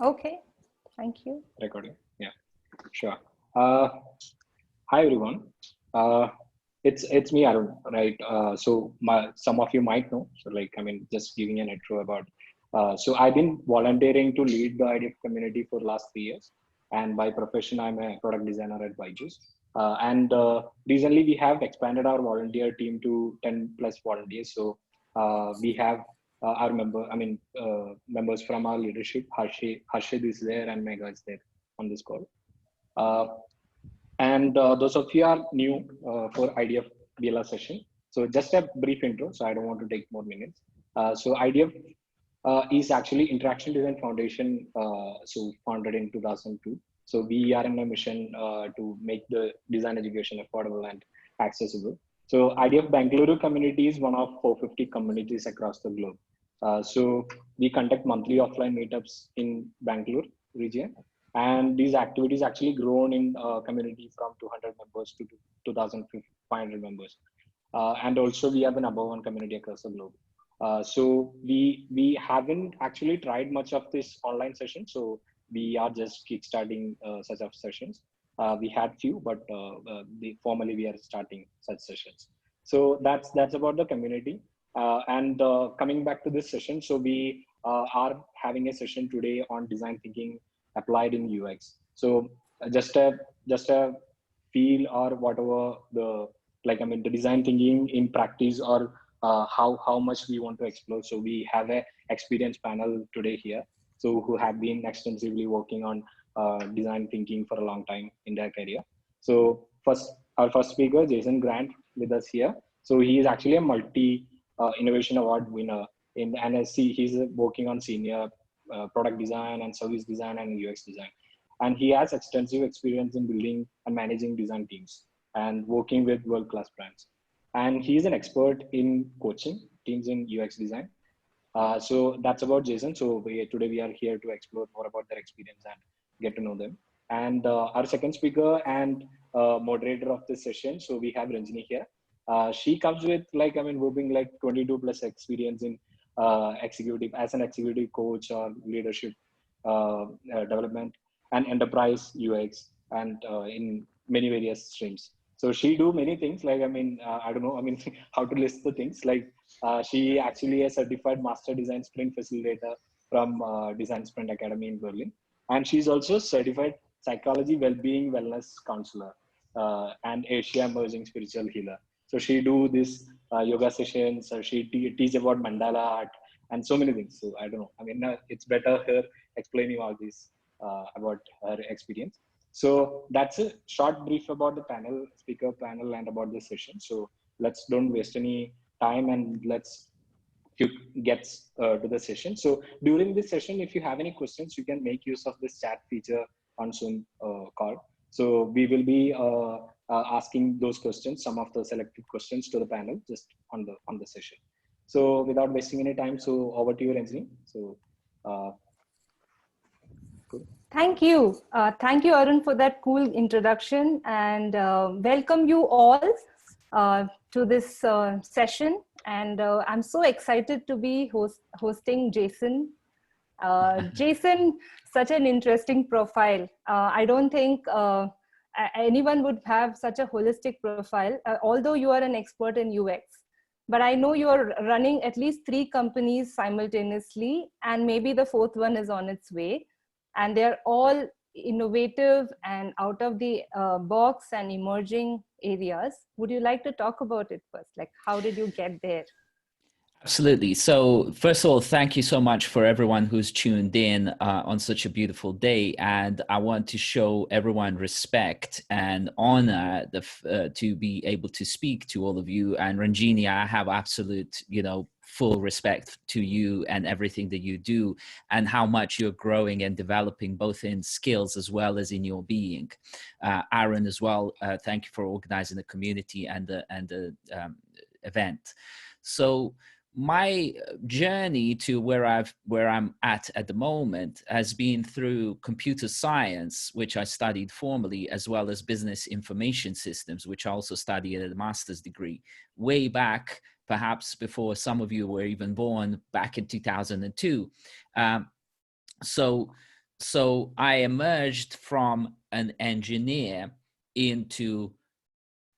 Okay, thank you. Recording. Yeah, sure. Hi everyone. Uh, it's me, Arun, right? So some of you might know. So just giving an intro about. So I've been volunteering to lead the IDF community for the last 3 years, and by profession I'm a product designer at Byju's. And recently we have expanded our volunteer team to 10 plus volunteers. So we have our members from our leadership. Harshid is there and Megha is there on this call. Uh, and those of you are new for IDF BLR session. So just a brief intro, so I don't want to take more minutes. So IDF is actually Interaction Design Foundation, so founded in 2002. So we are in a mission to make the design education affordable and accessible. So IDF Bangalore community is one of 450 communities across the globe. So we conduct monthly offline meetups in Bangalore region, and these activities actually grown in community from 200 members to 2,500 members. And also we have an number one community across the globe. So we haven't actually tried much of this online session. So we are just kickstarting such of sessions. We had few, but formally we are starting such sessions. So that's about the community. And coming back to this session, so we are having a session today on design thinking applied in UX. So just a feel or whatever the design thinking in practice, or how much we want to explore. So we have a experience panel today here, so who have been extensively working on design thinking for a long time in their career. So our first speaker, Jason Grant, with us here. So he is actually a multi innovation award winner in NSC. He's working on senior product design and service design and UX design. And he has extensive experience in building and managing design teams and working with world-class brands. And he's an expert in coaching teams in UX design. So that's about Jason. So today we are here to explore more about their experience and get to know them. And our second speaker and moderator of this session, so we have Ranjini here. She comes with working 22 plus experience in executive as an executive coach or leadership development and enterprise UX and in many various streams. So she do many things I don't know how to list the things. She actually a certified master design sprint facilitator from Design Sprint Academy in Berlin, and she's also certified psychology well-being wellness counselor and Asia emerging spiritual healer. So she do this yoga sessions, or she teach about mandala art and so many things. So I don't know. It's better her explaining all this about her experience. So that's a short brief about the speaker panel and about this session. So let's don't waste any time and let's get to the session. So during this session, if you have any questions, you can make use of this chat feature on Zoom call. So we will be asking those questions, some of the selected questions to the panel just on the session. So without wasting any time, so over to you, Ranjini. So good. Thank you. Thank you, Arun, for that cool introduction, and welcome you all to this session. And I'm so excited to be hosting Jason. Jason, such an interesting profile. I don't think anyone would have such a holistic profile, although you are an expert in UX. But I know you're running at least 3 companies simultaneously, and maybe the 4th one is on its way. And they're all innovative and out of the box and emerging areas. Would you like to talk about it first? Like, how did you get there? Absolutely. So first of all, thank you so much for everyone who's tuned in on such a beautiful day. And I want to show everyone respect and honor to be able to speak to all of you. And Ranjini, I have absolute, full respect to you and everything that you do and how much you're growing and developing both in skills as well as in your being. Aaron as well, thank you for organizing the community and the event. So my journey to where I'm at the moment has been through computer science, which I studied formally, as well as business information systems, which I also studied at a master's degree way back, perhaps before some of you were even born, back in 2002. So So I emerged from an engineer into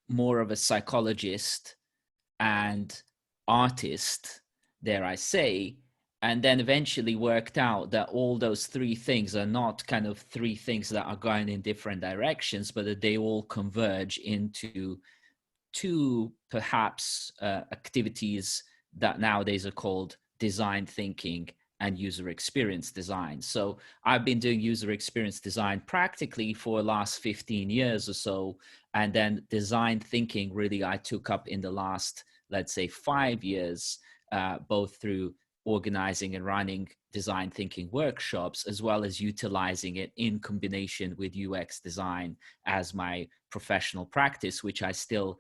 more of a psychologist and artist, dare I say, and then eventually worked out that all those three things are not kind of three things that are going in different directions, but that they all converge into two perhaps activities that nowadays are called design thinking and user experience design. So I've been doing user experience design practically for the last 15 years or so. And then design thinking really I took up in the last, let's say, 5 years, both through organizing and running design thinking workshops, as well as utilizing it in combination with UX design as my professional practice, which I still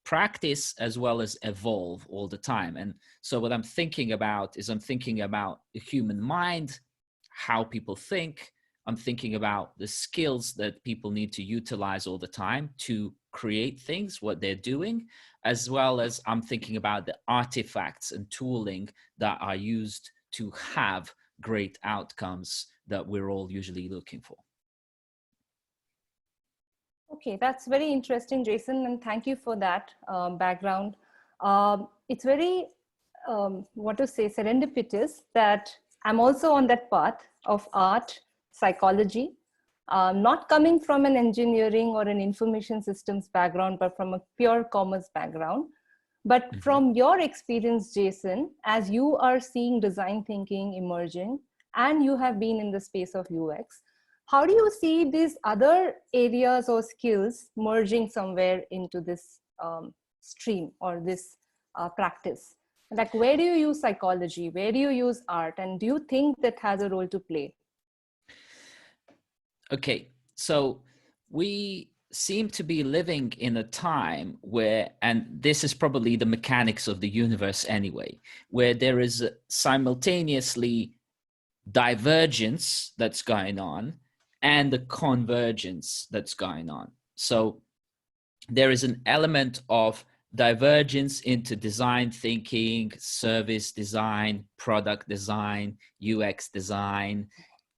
practice as well as evolve all the time. And so what I'm thinking about is I'm thinking about the human mind, how people think. I'm thinking about the skills that people need to utilize all the time to create things, what they're doing, as well as I'm thinking about the artifacts and tooling that are used to have great outcomes that we're all usually looking for. Okay, that's very interesting, Jason, and thank you for that background. It's very, serendipitous that I'm also on that path of art, psychology, not coming from an engineering or an information systems background, but from a pure commerce background. But from your experience, Jason, as you are seeing design thinking emerging, and you have been in the space of UX, how do you see these other areas or skills merging somewhere into this stream or this practice? Like, where do you use psychology? Where do you use art? And do you think that has a role to play? Okay, so we seem to be living in a time where, and this is probably the mechanics of the universe anyway, where there is simultaneously divergence that's going on and the convergence that's going on. So there is an element of divergence into design thinking, service design, product design, UX design,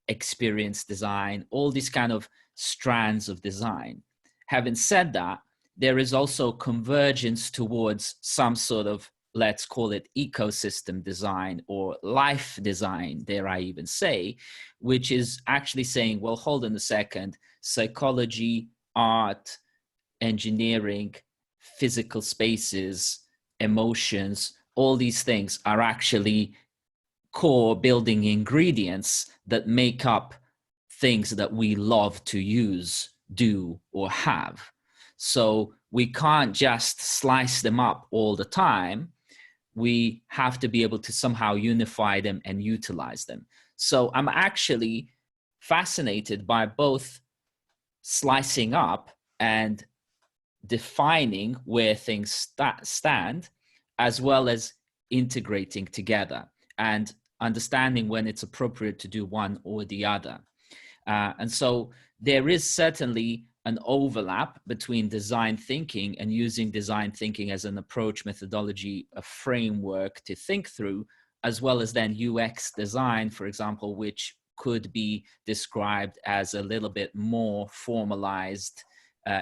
experience design, all these kind of strands of design. Having said that, there is also convergence towards some sort of, let's call it ecosystem design or life design, dare I even say, which is actually saying, well, hold on a second, psychology, art, engineering, physical spaces, emotions, all these things are actually core building ingredients that make up things that we love to use, do, or have. So we can't just slice them up all the time. We have to be able to somehow unify them and utilize them. So I'm actually fascinated by both slicing up and defining where things stand, as well as integrating together and understanding when it's appropriate to do one or the other. And so there is certainly an overlap between design thinking and using design thinking as an approach, methodology, a framework to think through, as well as then UX design, for example, which could be described as a little bit more formalized,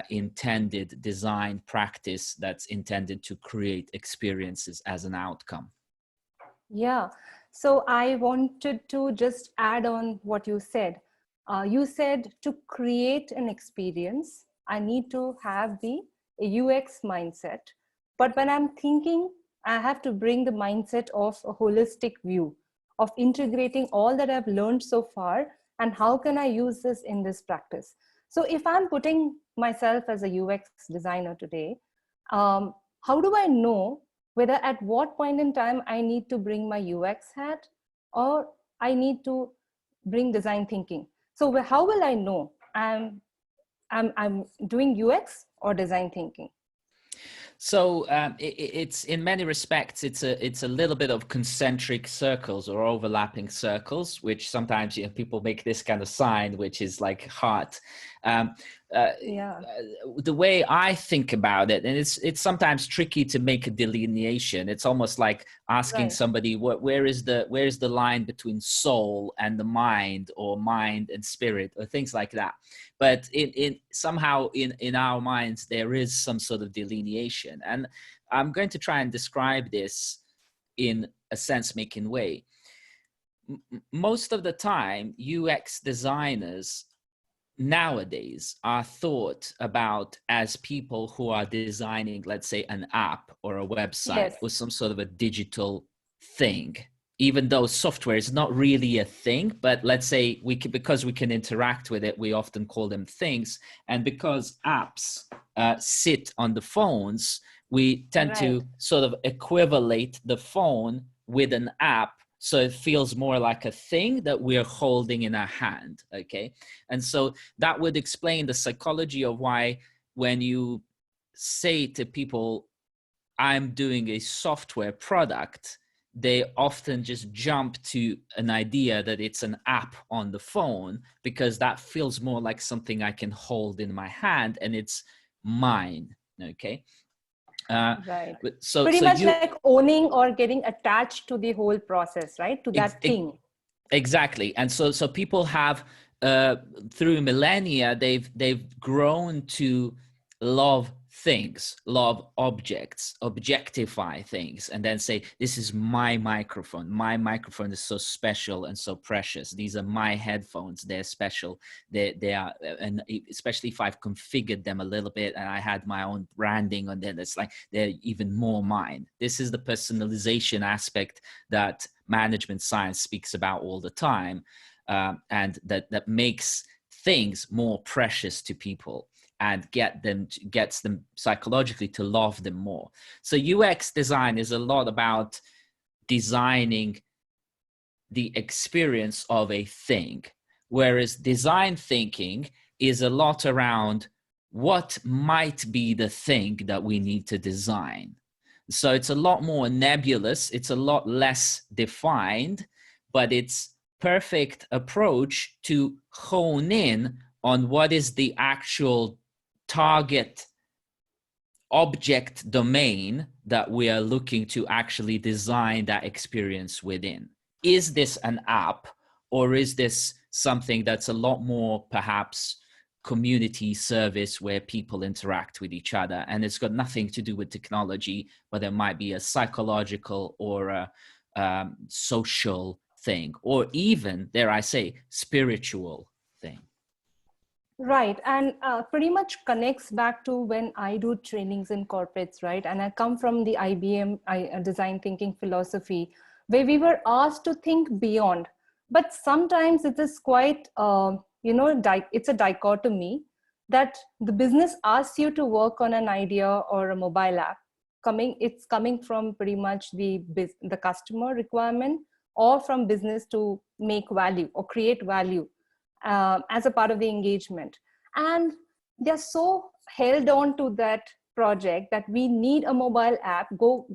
intended design practice that's intended to create experiences as an outcome. Yeah, so I wanted to just add on what you said. You said to create an experience, I need to have the UX mindset. But when I'm thinking, I have to bring the mindset of a holistic view of integrating all that I've learned so far and how can I use this in this practice. So if I'm putting myself as a UX designer today, how do I know whether at what point in time I need to bring my UX hat or I need to bring design thinking? So how will I know I'm doing UX or design thinking? So it's in many respects, it's a little bit of concentric circles or overlapping circles, which sometimes people make this kind of sign, which is like heart. Yeah. The way I think about it, and it's sometimes tricky to make a delineation. It's almost like asking Right. somebody where is the line between soul and the mind, or mind and spirit, or things like that. But in somehow in our minds there is some sort of delineation, and I'm going to try and describe this in a sense-making way. Most of the time, UX designers nowadays are thought about as people who are designing, let's say, an app or a website Yes. or some sort of a digital thing, even though software is not really a thing. But let's say because we can interact with it, we often call them things. And because apps sit on the phones, we tend Right. to sort of equivalate the phone with an app, so it feels more like a thing that we're holding in our hand, okay? And so that would explain the psychology of why when you say to people, I'm doing a software product, they often just jump to an idea that it's an app on the phone, because that feels more like something I can hold in my hand and it's mine, okay? Right. So Pretty much you like owning or getting attached to the whole process, right? To that thing. Exactly. And so people have through millennia, they've grown to love things, love objects, objectify things, and then say, this is my microphone. My microphone is so special and so precious. These are my headphones. They're special. They are, and especially if I've configured them a little bit and I had my own branding on them, it's like they're even more mine. This is the personalization aspect that management science speaks about all the time, and that makes things more precious to people and gets them psychologically to love them more. So UX design is a lot about designing the experience of a thing, whereas design thinking is a lot around what might be the thing that we need to design. So it's a lot more nebulous, it's a lot less defined, but it's perfect approach to hone in on what is the actual target object domain that we are looking to actually design that experience within. Is this an app, or is this something that's a lot more perhaps community service where people interact with each other, and it's got nothing to do with technology, but it might be a psychological or a social thing, or even, dare I say, spiritual thing. Right. And pretty much connects back to when I do trainings in corporates, right? And I come from the IBM design thinking philosophy, where we were asked to think beyond. But sometimes it is quite, it's a dichotomy that the business asks you to work on an idea or a mobile app. It's coming from pretty much the customer requirement, or from business to make value or create value as a part of the engagement. And they're so held on to that project that we need a mobile app, go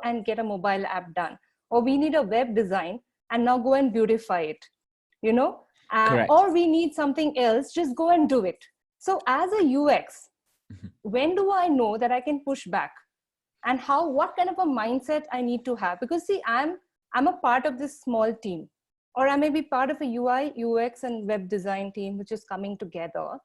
and get a mobile app done. Or we need a web design and now go and beautify it, Correct. or we need something else, just go and do it. So as a UX, when do I know that I can push back? And what kind of a mindset I need to have? Because see, I'm a part of this small team, or I may be part of a UI, UX, and web design team, which is coming together.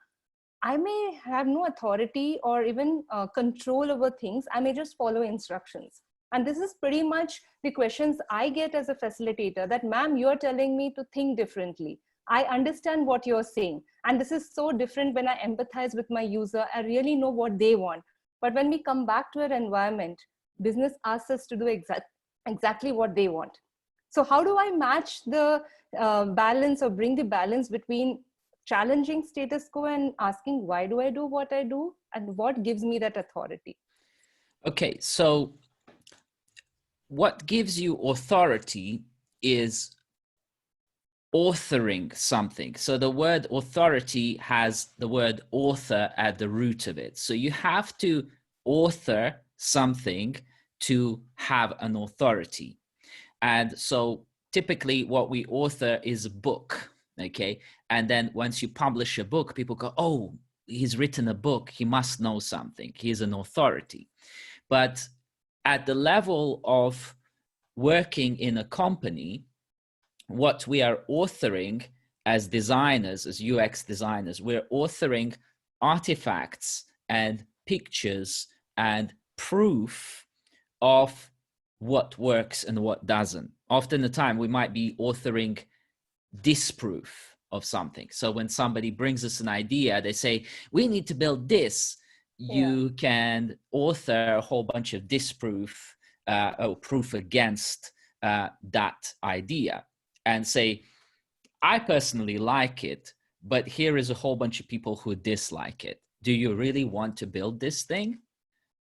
I may have no authority or even control over things. I may just follow instructions. And this is pretty much the questions I get as a facilitator, that, ma'am, you're telling me to think differently. I understand what you're saying. And this is so different when I empathize with my user. I really know what they want. But when we come back to our environment, business asks us to do exactly what they want. So how do I match the balance, or bring the balance between challenging status quo and asking, why do I do what I do, and what gives me that authority? Okay, so what gives you authority is authoring something. So the word authority has the word author at the root of it. So you have to author something to have an authority. And so typically what we author is a book, okay? And then once you publish a book, people go, oh, he's written a book, he must know something. He's an authority. But at the level of working in a company, what we are authoring as designers, as UX designers, we're authoring artifacts and pictures and proof of what works and what doesn't. Often the time we might be authoring disproof of something. So when somebody brings us an idea, they say, we need to build this. You can author a whole bunch of disproof or proof against that idea and say, I personally like it, but here is a whole bunch of people who dislike it. Do you really want to build this thing?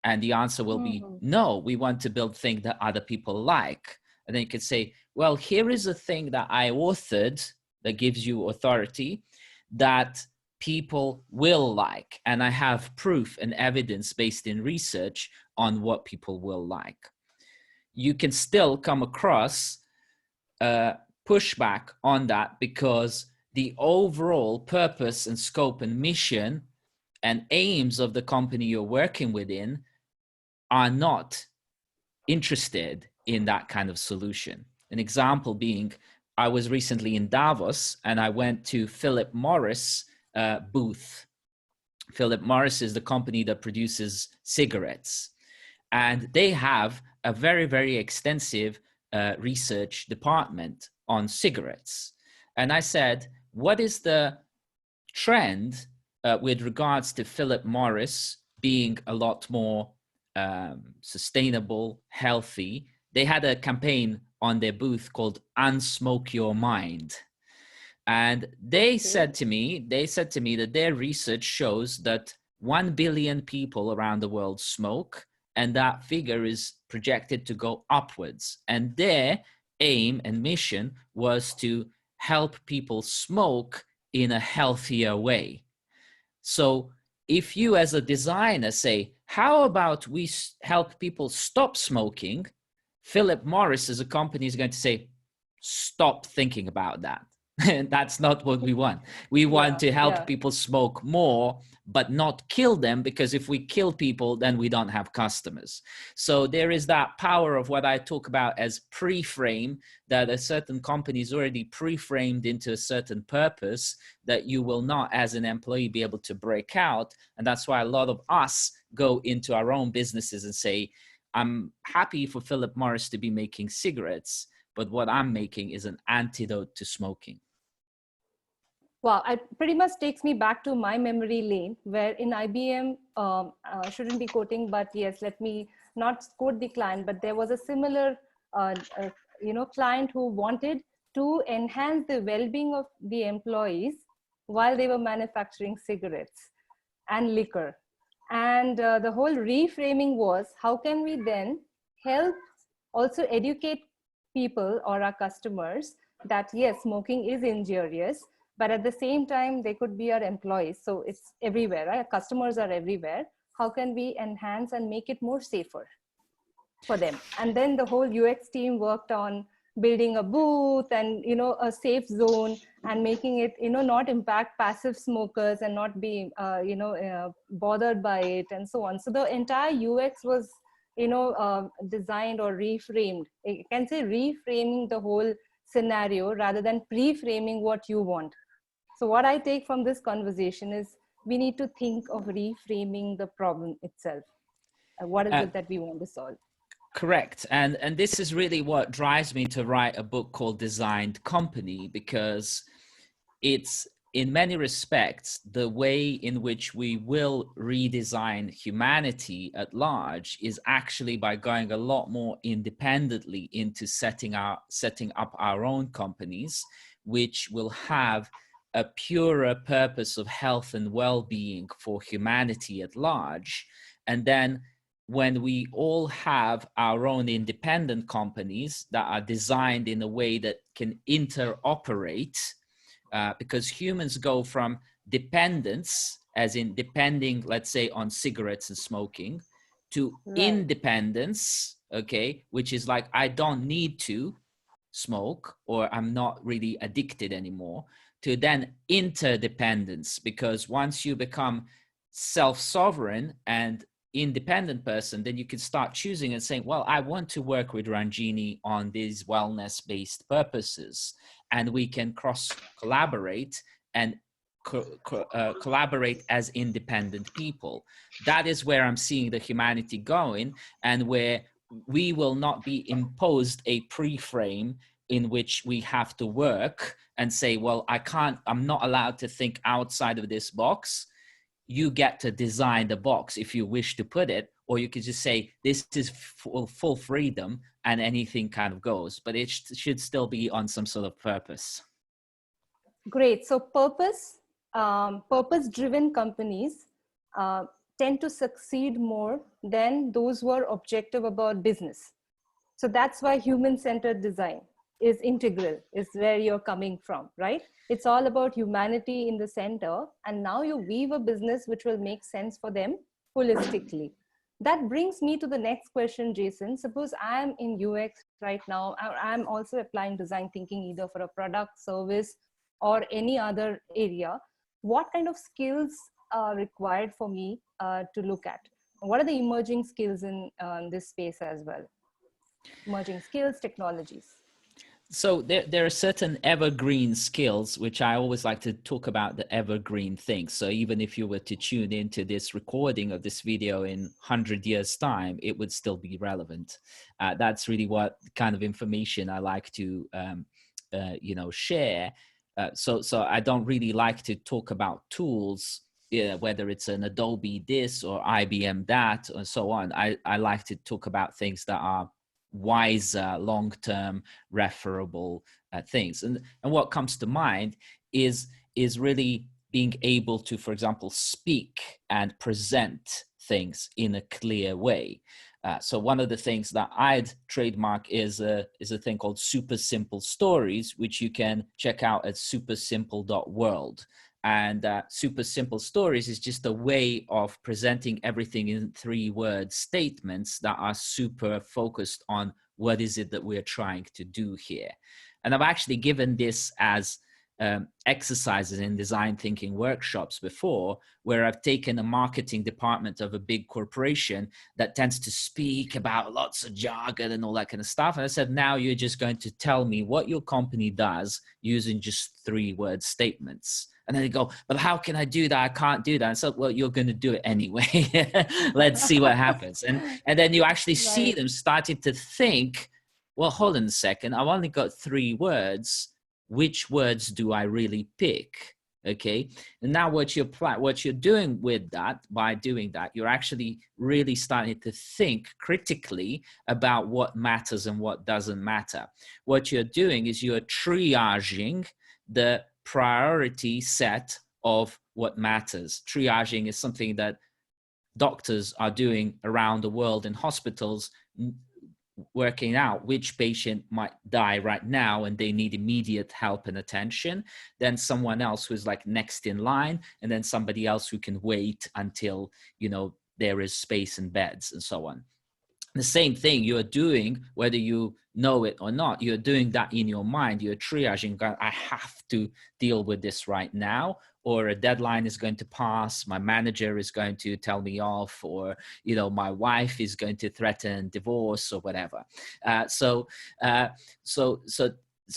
And the answer will be, no, we want to build things that other people like. And then you could say, well, here is a thing that I authored that gives you authority that people will like. And I have proof and evidence based in research on what people will like. You can still come across pushback on that because the overall purpose and scope and mission and aims of the company you're working within are not interested in that kind of solution. An example being, I was recently in Davos and I went to Philip Morris booth. Philip Morris is the company that produces cigarettes, and they have a very, very extensive research department on cigarettes. And I said, what is the trend with regards to Philip Morris being a lot more sustainable, healthy? They had a campaign on their booth called Unsmoke Your Mind. And they said to me that their research shows that 1 billion people around the world smoke, and that figure is projected to go upwards. And their aim and mission was to help people smoke in a healthier way. So if you as a designer say, how about we help people stop smoking? Philip Morris as a company is going to say, stop thinking about that. And that's not what we want. We want to help people smoke more, but not kill them, because if we kill people, then we don't have customers. So there is that power of what I talk about as pre-frame, that a certain company is already pre-framed into a certain purpose that you will not, as an employee, be able to break out. And that's why a lot of us go into our own businesses and say, I'm happy for Philip Morris to be making cigarettes, but what I'm making is an antidote to smoking. Wow, it pretty much takes me back to my memory lane, where in IBM, shouldn't be quoting, but yes, let me not quote the client, but there was a similar, client who wanted to enhance the well-being of the employees while they were manufacturing cigarettes and liquor. And the whole reframing was, how can we then help also educate people or our customers that yes, smoking is injurious, but at the same time, they could be our employees. So it's everywhere, right? Our customers are everywhere. How can we enhance and make it more safer for them? And then the whole UX team worked on building a booth and, a safe zone and making it, not impact passive smokers and not be, bothered by it and so on. So the entire UX was, designed or reframed. I can say reframing the whole scenario rather than pre-framing what you want. So what I take from this conversation is we need to think of reframing the problem itself. What is it that we want to solve? Correct. And this is really what drives me to write a book called Designed Company, because it's in many respects the way in which we will redesign humanity at large is actually by going a lot more independently into setting up our own companies, which will have a purer purpose of health and well-being for humanity at large. And then when we all have our own independent companies that are designed in a way that can interoperate, because humans go from dependence, as in depending, let's say, on cigarettes and smoking, to independence, okay, which is like, I don't need to smoke, or I'm not really addicted anymore, to then interdependence, because once you become self-sovereign and independent person, then you can start choosing and saying, well, I want to work with Ranjini on these wellness-based purposes, and we can cross-collaborate and collaborate as independent people. That is where I'm seeing the humanity going, and where we will not be imposed a pre-frame in which we have to work and say, well, I'm not allowed to think outside of this box. You get to design the box if you wish to put it, or you could just say, this is full freedom and anything kind of goes, but it should still be on some sort of purpose. Great. So purpose-driven companies tend to succeed more than those who are objective about business. So that's why human-centered design is integral, is where you're coming from, right? It's all about humanity in the center. And now you weave a business which will make sense for them holistically. That brings me to the next question, Jason. Suppose I'm in UX right now. I'm also applying design thinking either for a product, service, or any other area. What kind of skills are required for me to look at? What are the emerging skills in this space as well? Emerging skills, technologies. So there are certain evergreen skills, which I always like to talk about, the evergreen things. So even if you were to tune into this recording of this video in 100 years' time, it would still be relevant. That's really what kind of information I like to, share. So I don't really like to talk about tools, whether it's an Adobe this or IBM that or so on. I like to talk about things that are wiser, long-term, referable things. And what comes to mind is really being able to, for example, speak and present things in a clear way. So one of the things that I'd trademark is a thing called super simple stories, which you can check out at supersimple.world. And super simple stories is just a way of presenting everything in 3-word statements that are super focused on what is it that we're trying to do here. And I've actually given this as exercises in design thinking workshops before, where I've taken a marketing department of a big corporation that tends to speak about lots of jargon and all that kind of stuff. And I said, now you're just going to tell me what your company does using just 3-word statements. And then they go, but how can I do that? I can't do that. And so, well, you're going to do it anyway. Let's see what happens. And then you actually see them starting to think, well, hold on a second. I've only got 3 words. Which words do I really pick? Okay. And now what you're doing with that, by doing that, you're actually really starting to think critically about what matters and what doesn't matter. What you're doing is you're triaging the priority set of what matters. Triaging is something that doctors are doing around the world in hospitals, working out which patient might die right now and they need immediate help and attention, then someone else who's like next in line, and then somebody else who can wait until, there is space and beds and so on. The same thing you're doing, whether you know it or not, you're doing that in your mind. You're triaging, I have to deal with this right now, or a deadline is going to pass, my manager is going to tell me off, or, my wife is going to threaten divorce or whatever. So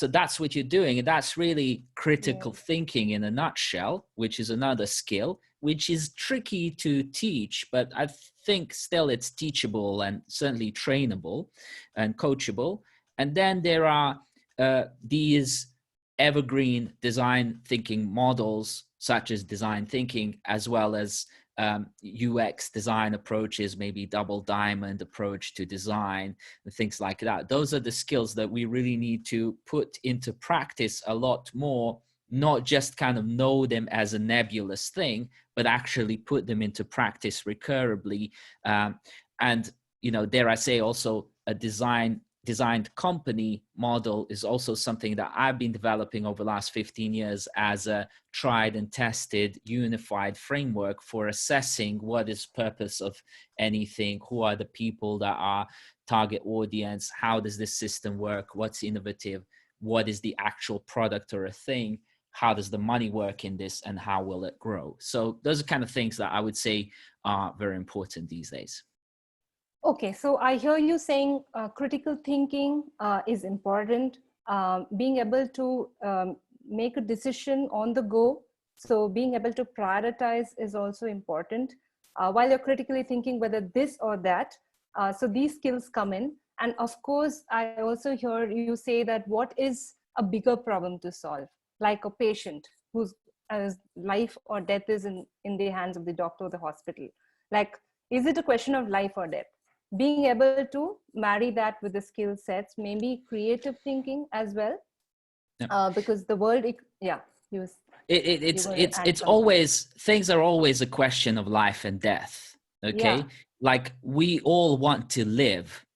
that's what you're doing. And that's really critical thinking in a nutshell, which is another skill, which is tricky to teach, but I think still it's teachable and certainly trainable and coachable. And then there are these evergreen design thinking models, such as design thinking, as well as UX design approaches, maybe double diamond approach to design and things like that. Those are the skills that we really need to put into practice a lot more, not just kind of know them as a nebulous thing, but actually put them into practice recurrently. And, dare I say also a designed company model is also something that I've been developing over the last 15 years as a tried and tested unified framework for assessing what is purpose of anything, who are the people that are target audience, how does this system work, what's innovative, what is the actual product or a thing, how does the money work in this, and how will it grow? So those are kind of things that I would say are very important these days. Okay, so I hear you saying critical thinking is important, being able to make a decision on the go. So being able to prioritize is also important. While you're critically thinking whether this or that, so these skills come in. And of course, I also hear you say that what is a bigger problem to solve, like a patient whose life or death is in the hands of the doctor or the hospital. Like, is it a question of life or death? Being able to marry that with the skill sets, maybe creative thinking as well, because the world, yeah, it's always, things are always a question of life and death. Okay, yeah. like we all want to live,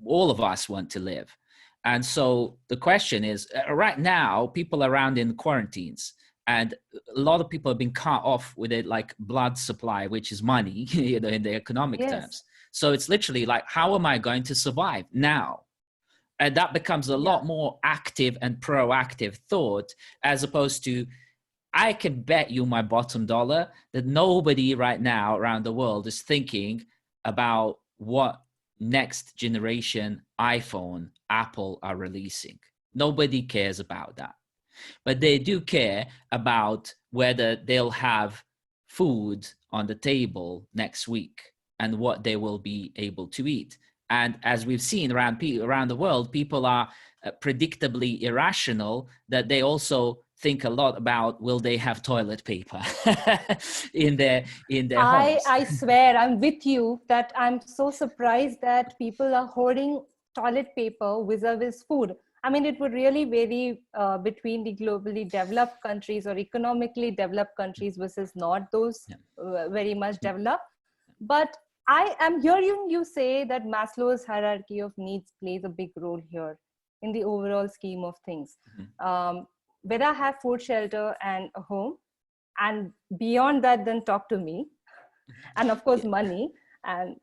all of us want to live, and so the question is, right now people are around in quarantines, and a lot of people have been cut off with it, like blood supply, which is money, you know, in the economic terms. So it's literally like, how am I going to survive now? And that becomes a lot more active and proactive thought, as opposed to, I can bet you my bottom dollar that nobody right now around the world is thinking about what next generation iPhone Apple are releasing. Nobody cares about that. But they do care about whether they'll have food on the table next week and what they will be able to eat. And as we've seen around the world, people are predictably irrational, that they also think a lot about, will they have toilet paper in their homes. I swear, I'm with you that I'm so surprised that people are hoarding toilet paper vis-a-vis food. I mean, it would really vary between the globally developed countries or economically developed countries versus not those very much developed. But I am hearing you say that Maslow's hierarchy of needs plays a big role here in the overall scheme of things. Whether I have food, shelter, and a home, and beyond that, then talk to me. And of course, money. And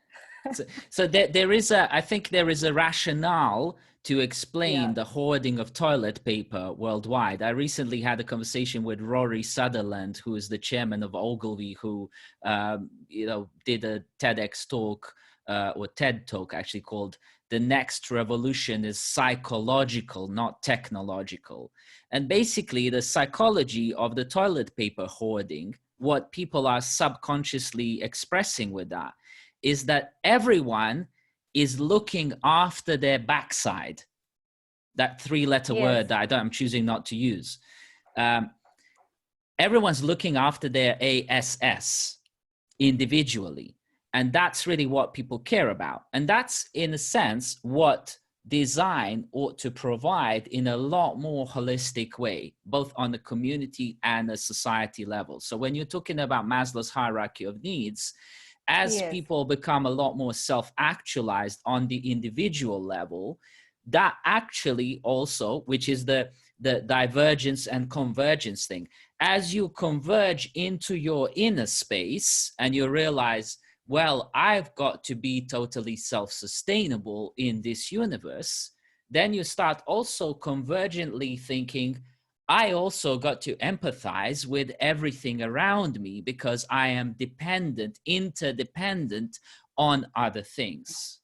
so there is I think there is a rationale to explain the hoarding of toilet paper worldwide. I recently had a conversation with Rory Sutherland, who is the chairman of Ogilvy, who did a TEDx talk, or TED talk actually, called "The Next Revolution is Psychological, Not Technological." And basically the psychology of the toilet paper hoarding, what people are subconsciously expressing with that, is that everyone is looking after their backside. That three-letter word that I'm choosing not to use. Everyone's looking after their ASS individually. And that's really what people care about. And that's, in a sense, what design ought to provide in a lot more holistic way, both on the community and the society level. So when you're talking about Maslow's hierarchy of needs, as people become a lot more self-actualized on the individual level, that actually also, which is the divergence and convergence thing, as you converge into your inner space and you realize, well, I've got to be totally self-sustainable in this universe, then you start also convergently thinking, I also got to empathize with everything around me because I am dependent, interdependent on other things.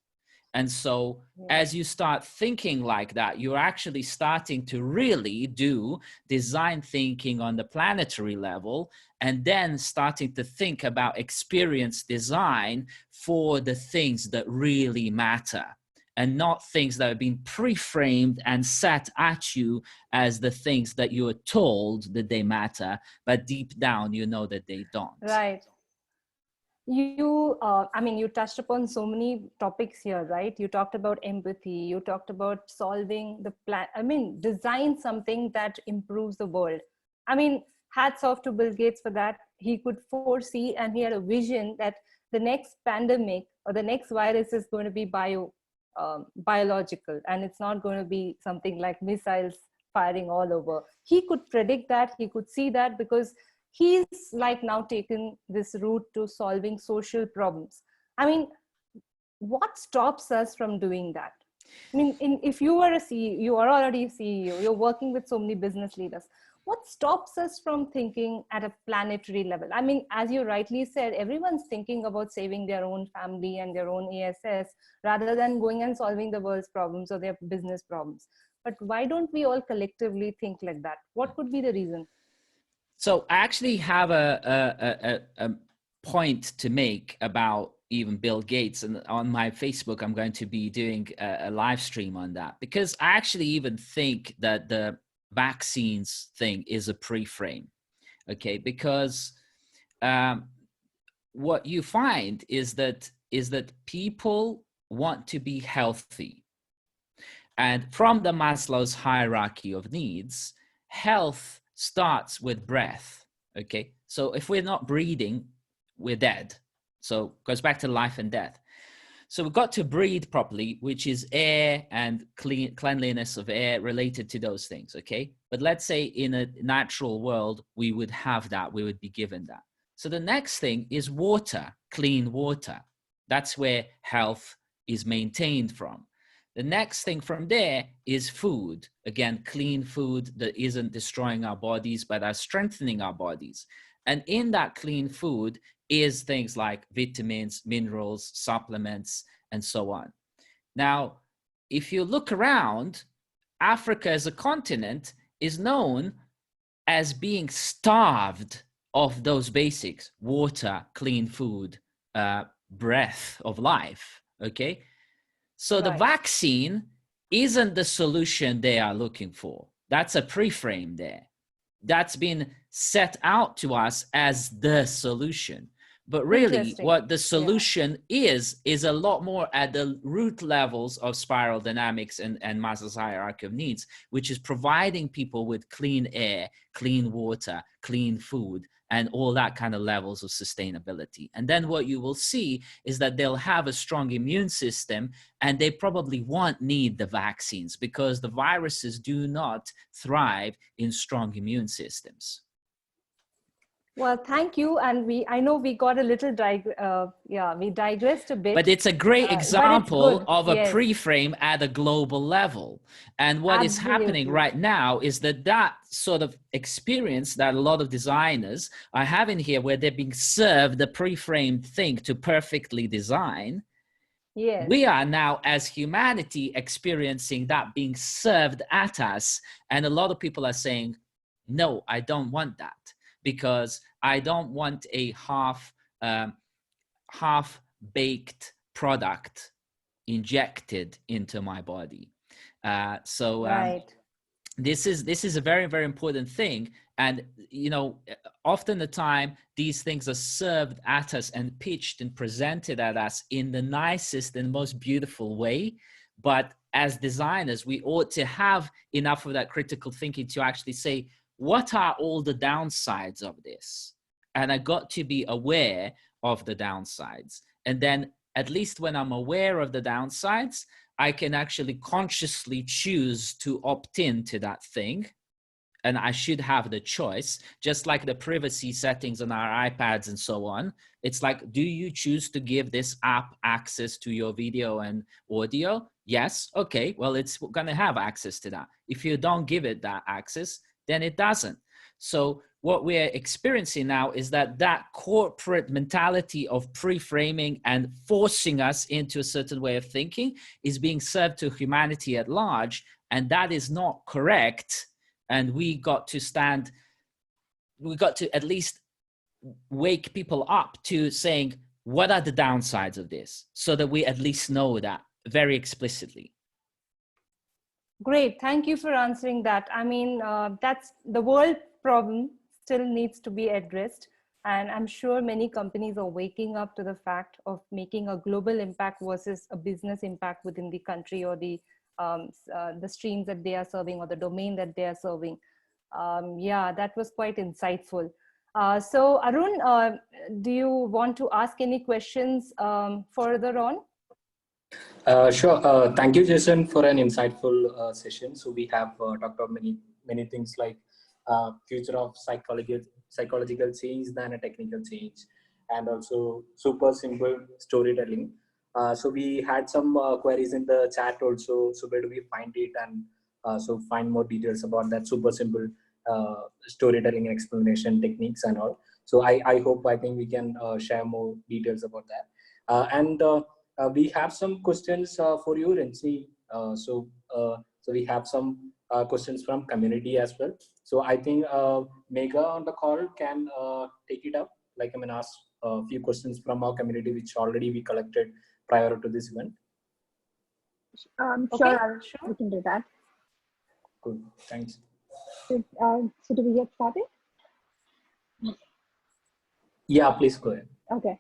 And so as you start thinking like that, you're actually starting to really do design thinking on the planetary level, and then starting to think about experience design for the things that really matter, and not things that have been pre-framed and set at you as the things that you are told that they matter, but deep down you know that they don't. Right. I mean, you touched upon so many topics here, right? You talked about empathy, you talked about solving the plan, I mean, design something that improves the world. I mean, hats off to Bill Gates for that. He could foresee, and he had a vision that the next pandemic or the next virus is going to be biological, and it's not going to be something like missiles firing all over. He could predict that, he could see that, because he's like now taken this route to solving social problems. I mean, what stops us from doing that? I mean, if you were a CEO, you are already a CEO, you're working with so many business leaders. what stops us from thinking at a planetary level? I mean, as you rightly said, everyone's thinking about saving their own family and their own ASS rather than going and solving the world's problems or their business problems. But why don't we all collectively think like that? What could be the reason? So I actually have a point to make about even Bill Gates, and on my Facebook, I'm going to be doing a live stream on that, because I actually even think that the vaccines thing is a pre-frame, okay? Because what you find is that people want to be healthy, and from the Maslow's hierarchy of needs, health starts with breath. Okay, so if we're not breathing, we're dead. So it goes back to life and death. So we've got to breathe properly, which is air and cleanliness of air related to those things. Okay, but let's say in a natural world, we would have that, we would be given that. So the next thing is water, clean water. That's where health is maintained from. The next thing from there is food. Again, clean food that isn't destroying our bodies, but are strengthening our bodies. And in that clean food is things like vitamins, minerals, supplements, and so on. Now, if you look around, Africa as a continent is known as being starved of those basics: water, clean food, breath of life, okay? So the vaccine isn't the solution they are looking for. That's a pre-frame there. That's been set out to us as the solution. But really what the solution is a lot more at the root levels of spiral dynamics and Maslow's hierarchy of needs, which is providing people with clean air, clean water, clean food, and all that kind of levels of sustainability. And then what you will see is that they'll have a strong immune system, and they probably won't need the vaccines because the viruses do not thrive in strong immune systems. Well, thank you. And I know we got a little, we digressed a bit. But it's a great example of a pre-frame at a global level. And what is happening right now is that sort of experience that a lot of designers are having here, where they're being served the pre-framed thing to perfectly design. Yes. We are now, as humanity, experiencing that being served at us. And a lot of people are saying, no, I don't want that, because I don't want a half-baked product injected into my body. This is a very, very important thing. And, you know, often the time these things are served at us and pitched and presented at us in the nicest and most beautiful way. But as designers, we ought to have enough of that critical thinking to actually say, what are all the downsides of this? And I got to be aware of the downsides. And then at least when I'm aware of the downsides, I can actually consciously choose to opt in to that thing. And I should have the choice, just like the privacy settings on our iPads and so on. It's like, do you choose to give this app access to your video and audio? Yes. Okay. Well, it's going to have access to that. If you don't give it that access, then it doesn't. So what we're experiencing now is that corporate mentality of pre-framing and forcing us into a certain way of thinking is being served to humanity at large. And that is not correct. And we got to at least wake people up to saying, what are the downsides of this? So that we at least know that very explicitly. Great, thank you for answering that. I mean, that's the world problem still needs to be addressed. And I'm sure many companies are waking up to the fact of making a global impact versus a business impact within the country or the streams that they are serving or the domain that they are serving. Yeah, that was quite insightful. So Arun, do you want to ask any questions further on? Sure. Thank you, Jason, for an insightful session. So we have talked about many things like future of psychological change than a technical change, and also super simple storytelling. So we had some queries in the chat also. So where do we find it, and so find more details about that super simple storytelling explanation techniques and all. So I think we can share more details about that. And we have some questions for you, Ranjini. So we have some questions from community as well. So I think Megha on the call can take it up. Like I mean, ask a few questions from our community, which already we collected prior to this event. Sure, we can do that. Good, thanks. So do we get started? Yeah, please go ahead. Okay.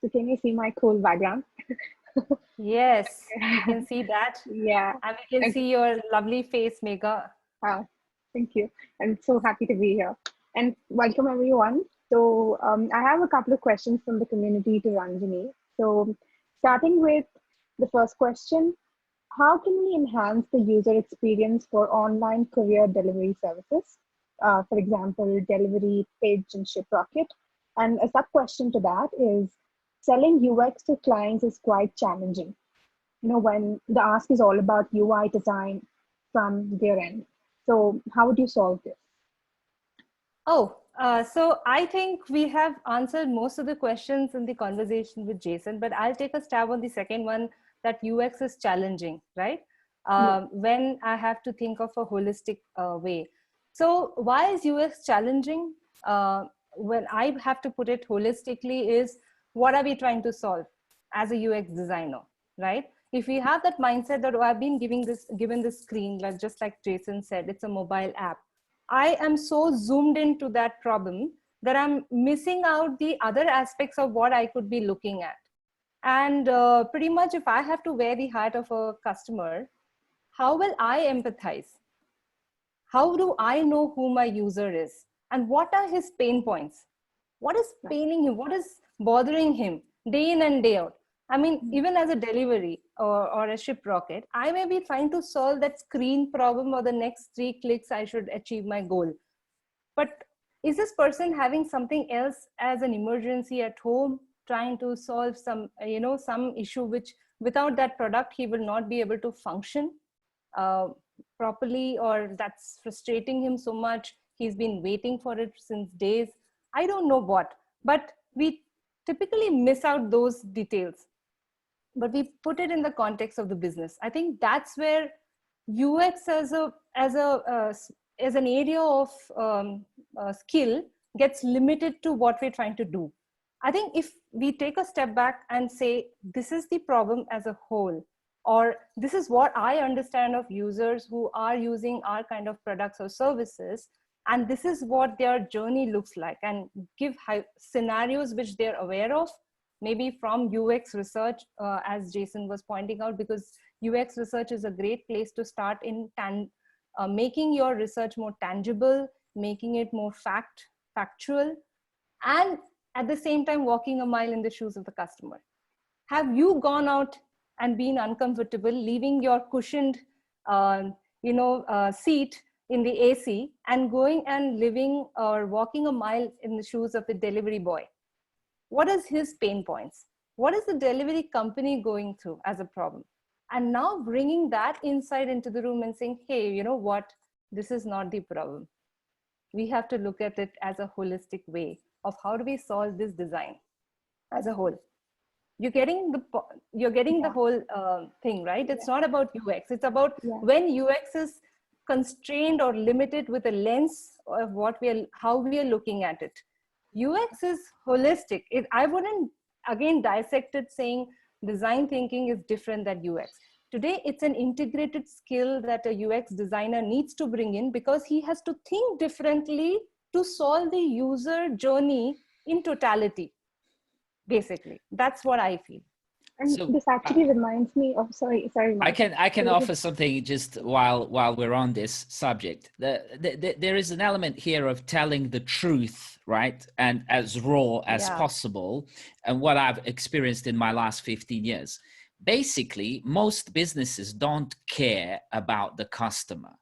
So can you see my cool background? Yes, we can see that. Yeah. And we can see your lovely face, Megha. Thank you. I'm so happy to be here. And welcome everyone. So I have a couple of questions from the community to Ranjini. So starting with the first question, how can we enhance the user experience for online courier delivery services? For example, delivery, Page, and ShipRocket. And a sub question to that is, selling UX to clients is quite challenging. You know, when the ask is all about UI design from their end. So how would you solve this? So I think we have answered most of the questions in the conversation with Jason, but I'll take a stab on the second one, that UX is challenging, right? When I have to think of a holistic way. So why is UX challenging? When I have to put it holistically is, what are we trying to solve as a UX designer, right? If we have that mindset that I've been given this screen, like just like Jason said, it's a mobile app. I am so zoomed into that problem that I'm missing out the other aspects of what I could be looking at. And pretty much if I have to wear the hat of a customer, how will I empathize? How do I know who my user is? And what are his pain points? What is paining him? What is bothering him day in and day out? I mean, even as a delivery or a ShipRocket, I may be trying to solve that screen problem, or the next 3 clicks I should achieve my goal. But is this person having something else as an emergency at home, trying to solve some, some issue which without that product, he will not be able to function properly, or that's frustrating him so much, he's been waiting for it since days. I don't know what, but we typically miss out those details, but we put it in the context of the business. I think that's where UX as an area of skill gets limited to what we're trying to do. I think if we take a step back and say, this is the problem as a whole, or this is what I understand of users who are using our kind of products or services, and this is what their journey looks like, and give scenarios which they're aware of, maybe from UX research, as Jason was pointing out, because UX research is a great place to start in making your research more tangible, making it more factual, and at the same time walking a mile in the shoes of the customer. Have you gone out and been uncomfortable, leaving your cushioned seat in the AC and going and living or walking a mile in the shoes of the delivery boy? What is his pain points? What is the delivery company going through as a problem? And now bringing that insight into the room and saying, hey, you know what? This is not the problem. We have to look at it as a holistic way of how do we solve this design as a whole. You're getting the whole thing, right? It's not about UX. It's about when UX is constrained or limited with a lens of how we are looking at it. UX is holistic. I wouldn't again dissect it saying design thinking is different than UX. Today, it's an integrated skill that a UX designer needs to bring in, because he has to think differently to solve the user journey in totality. Basically, that's what I feel. And so, this actually reminds me of, sorry. Mark. I can offer something just while we're on this subject. There is an element here of telling the truth, right? And as raw as possible. And what I've experienced in my last 15 years. Basically, most businesses don't care about the customer.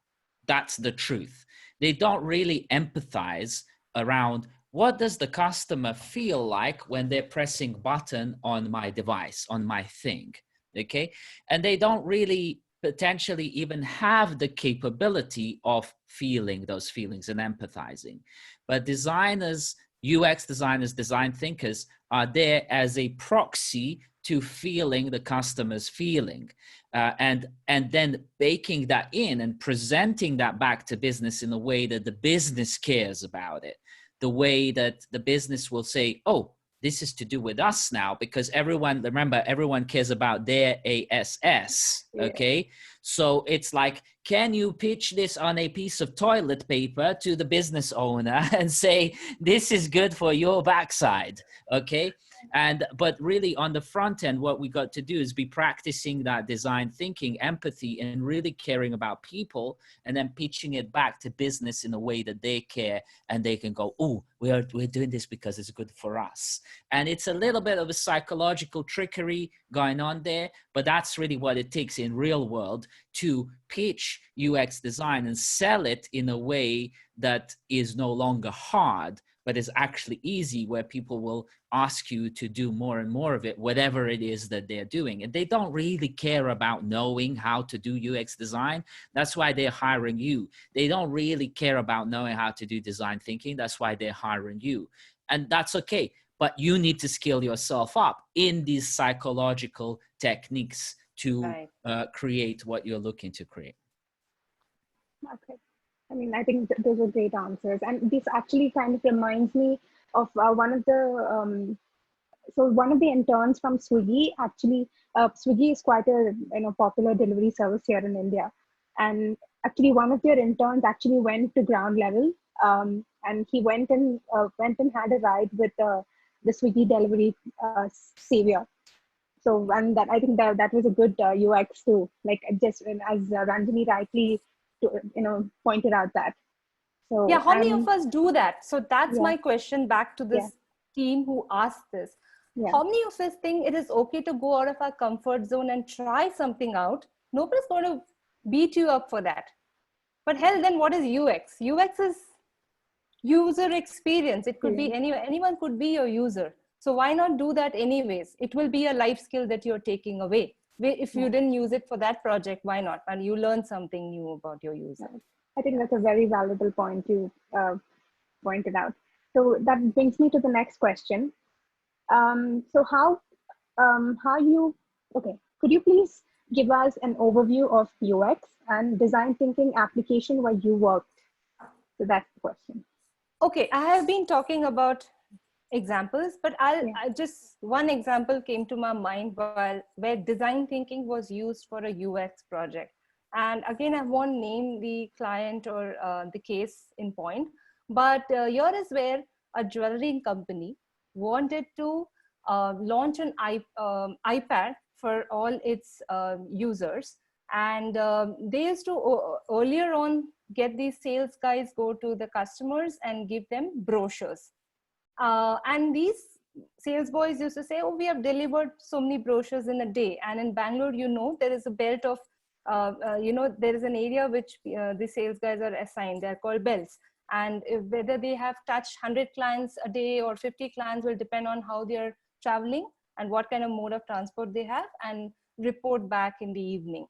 That's the truth. They don't really empathize around what does the customer feel like when they're pressing button on my device, on my thing, okay? And they don't really potentially even have the capability of feeling those feelings and empathizing. But designers, UX designers, design thinkers are there as a proxy to feeling the customer's feeling, and then baking that in and presenting that back to business in a way that the business cares about it, the way that the business will say, oh, this is to do with us now, because everyone, remember, everyone cares about their ASS, okay? So it's like, can you pitch this on a piece of toilet paper to the business owner and say, this is good for your backside, okay? But really on the front end, what we got to do is be practicing that design thinking, empathy, and really caring about people, and then pitching it back to business in a way that they care and they can go, oh, we're doing this because it's good for us. And it's a little bit of a psychological trickery going on there, but that's really what it takes in real world to pitch UX design and sell it in a way that is no longer hard, but is actually easy, where people will ask you to do more and more of it, whatever it is that they're doing. And they don't really care about knowing how to do UX design. That's why they're hiring you. They don't really care about knowing how to do design thinking. That's why they're hiring you. And that's okay. But you need to skill yourself up in these psychological techniques to create what you're looking to create. Okay. I mean, I think those are great answers. And this actually kind of reminds me of one of the interns from Swiggy. Actually, Swiggy is quite a popular delivery service here in India. And actually, one of their interns actually went to ground level, and he went and had a ride with the Swiggy delivery savior. So, and that I think that was a good UX too. Like, just as Ranjini rightly pointed out that. So yeah, how many of us do that? So that's my question back to this team who asked this. How many of us think it is okay to go out of our comfort zone and try something out? Nobody's going to beat you up for that. But hell, then what is UX? UX is user experience. It could be anyone could be your user. So why not do that anyways? It will be a life skill that you're taking away. If you didn't use it for that project, why not? And you learn something new about your user. I think that's a very valuable point you pointed out. So that brings me to the next question. So could you please give us an overview of UX and design thinking application where you worked? So that's the question. Okay, I have been talking about examples, but I just one example came to my mind where design thinking was used for a UX project. And again, I won't name the client or the case in point, but here is where a jewelry company wanted to launch an iPad for all its users. And they used to earlier on get these sales guys go to the customers and give them brochures. And these sales boys used to say, oh, we have delivered so many brochures in a day. And in Bangalore, there is a belt of, there is an area which the sales guys are assigned. They're called belts. And whether they have touched 100 clients a day or 50 clients will depend on how they're traveling and what kind of mode of transport they have, and report back in the evening.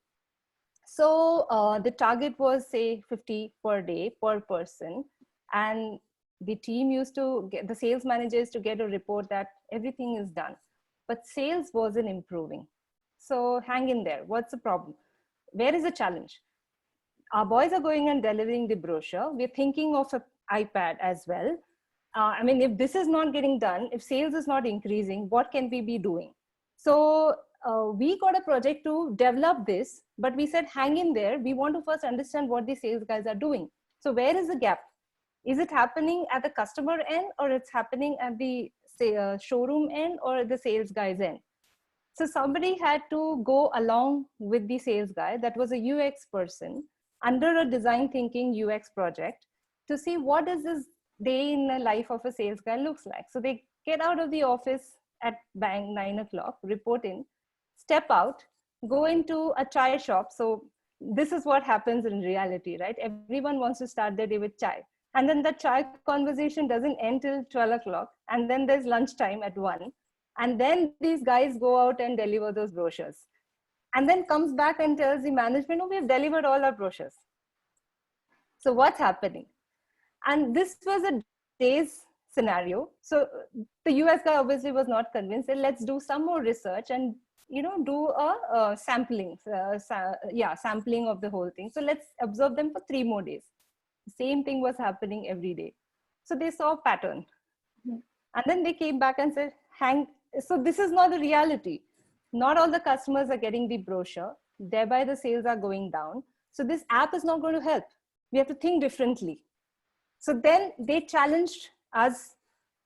So the target was, say, 50 per day per person. And the team used to get, the sales managers to get a report that everything is done, but sales wasn't improving. So hang in there. What's the problem? Where is the challenge? Our boys are going and delivering the brochure. We're thinking of an iPad as well. I mean, if this is not getting done, if sales is not increasing, what can we be doing? So we got a project to develop this, but we said, hang in there. We want to first understand what the sales guys are doing. So where is the gap? Is it happening at the customer end, or it's happening at the showroom end or the sales guy's end? So somebody had to go along with the sales guy that was a UX person under a design thinking UX project to see what does this day in the life of a sales guy looks like. So they get out of the office at bang 9 o'clock, report in, step out, go into a chai shop. So this is what happens in reality, right? Everyone wants to start their day with chai. And then the chai conversation doesn't end till 12 o'clock. And then there's lunchtime at 1. And then these guys go out and deliver those brochures. and then comes back and tells the management, oh, we've delivered all our brochures. So what's happening? And this was a day's scenario. So the US guy obviously was not convinced. Said, let's do some more research and do a sampling. Sampling of the whole thing. So let's observe them for 3 more days. The same thing was happening every day. So they saw a pattern. And then they came back and said, so this is not the reality. Not all the customers are getting the brochure. Thereby the sales are going down. So this app is not going to help. We have to think differently. So then they challenged us.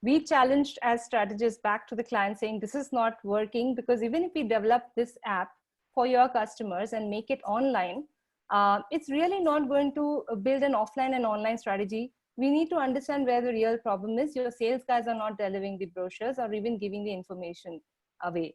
We challenged as strategists back to the client saying, this is not working, because even if we develop this app for your customers and make it online, it's really not going to build an offline and online strategy. We need to understand where the real problem is. Your sales guys are not delivering the brochures or even giving the information away.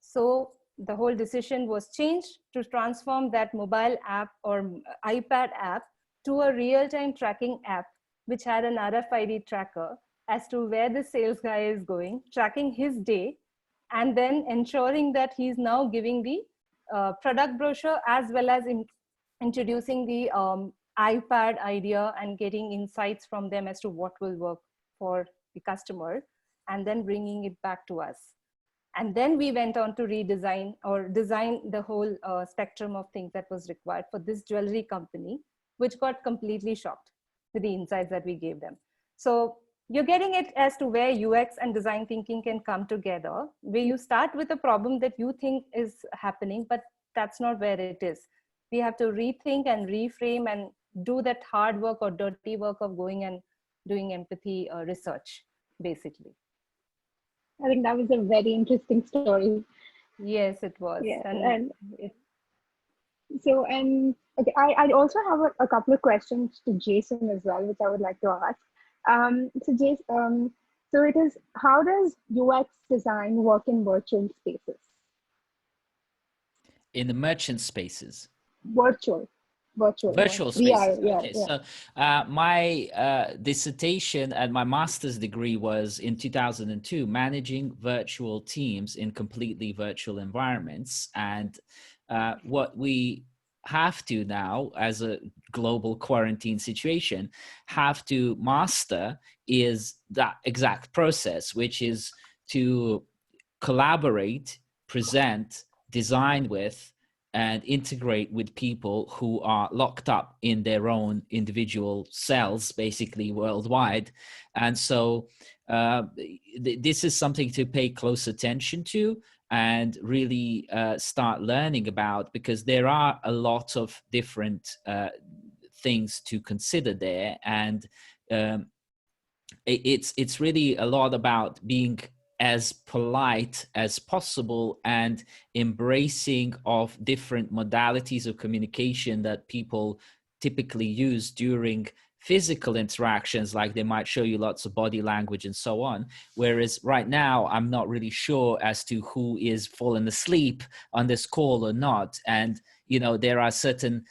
So the whole decision was changed to transform that mobile app or iPad app to a real-time tracking app, which had an RFID tracker as to where the sales guy is going, tracking his day, and then ensuring that he's now giving the product brochure as well as introducing the iPad idea and getting insights from them as to what will work for the customer, and then bringing it back to us. And then we went on to redesign or design the whole spectrum of things that was required for this jewelry company, which got completely shocked with the insights that we gave them. So you're getting it as to where UX and design thinking can come together, where you start with a problem that you think is happening, but that's not where it is. We have to rethink and reframe and do that hard work or dirty work of going and doing empathy research, basically. I think that was a very interesting story. Yes, it was. Yeah, okay, I also have a couple of questions to Jason as well, which I would like to ask. So Jason, so it is, how does UX design work in virtual spaces? In the merchant spaces? Virtual spaces. Okay, yeah. So my dissertation and my master's degree was in 2002, managing virtual teams in completely virtual environments. And what we have to now, as a global quarantine situation, have to master is that exact process, which is to collaborate, present, design with, and integrate with people who are locked up in their own individual cells, basically worldwide. And so this is something to pay close attention to and really start learning about, because there are a lot of different things to consider there. And it's really a lot about being as polite as possible and embracing of different modalities of communication that people typically use during physical interactions, like they might show you lots of body language and so on. Whereas right now, I'm not really sure as to who is falling asleep on this call or not. And, there are certain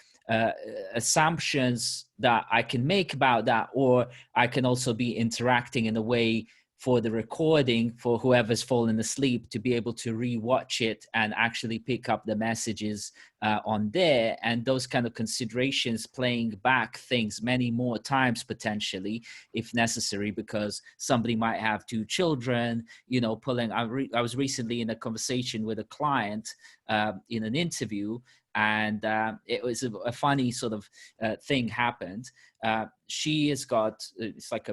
assumptions that I can make about that, or I can also be interacting in a way for the recording for whoever's fallen asleep to be able to re-watch it and actually pick up the messages on there. And those kind of considerations, playing back things many more times potentially if necessary, because somebody might have 2 children, pulling. I was recently in a conversation with a client in an interview, and it was a funny sort of thing happened. She has got, it's like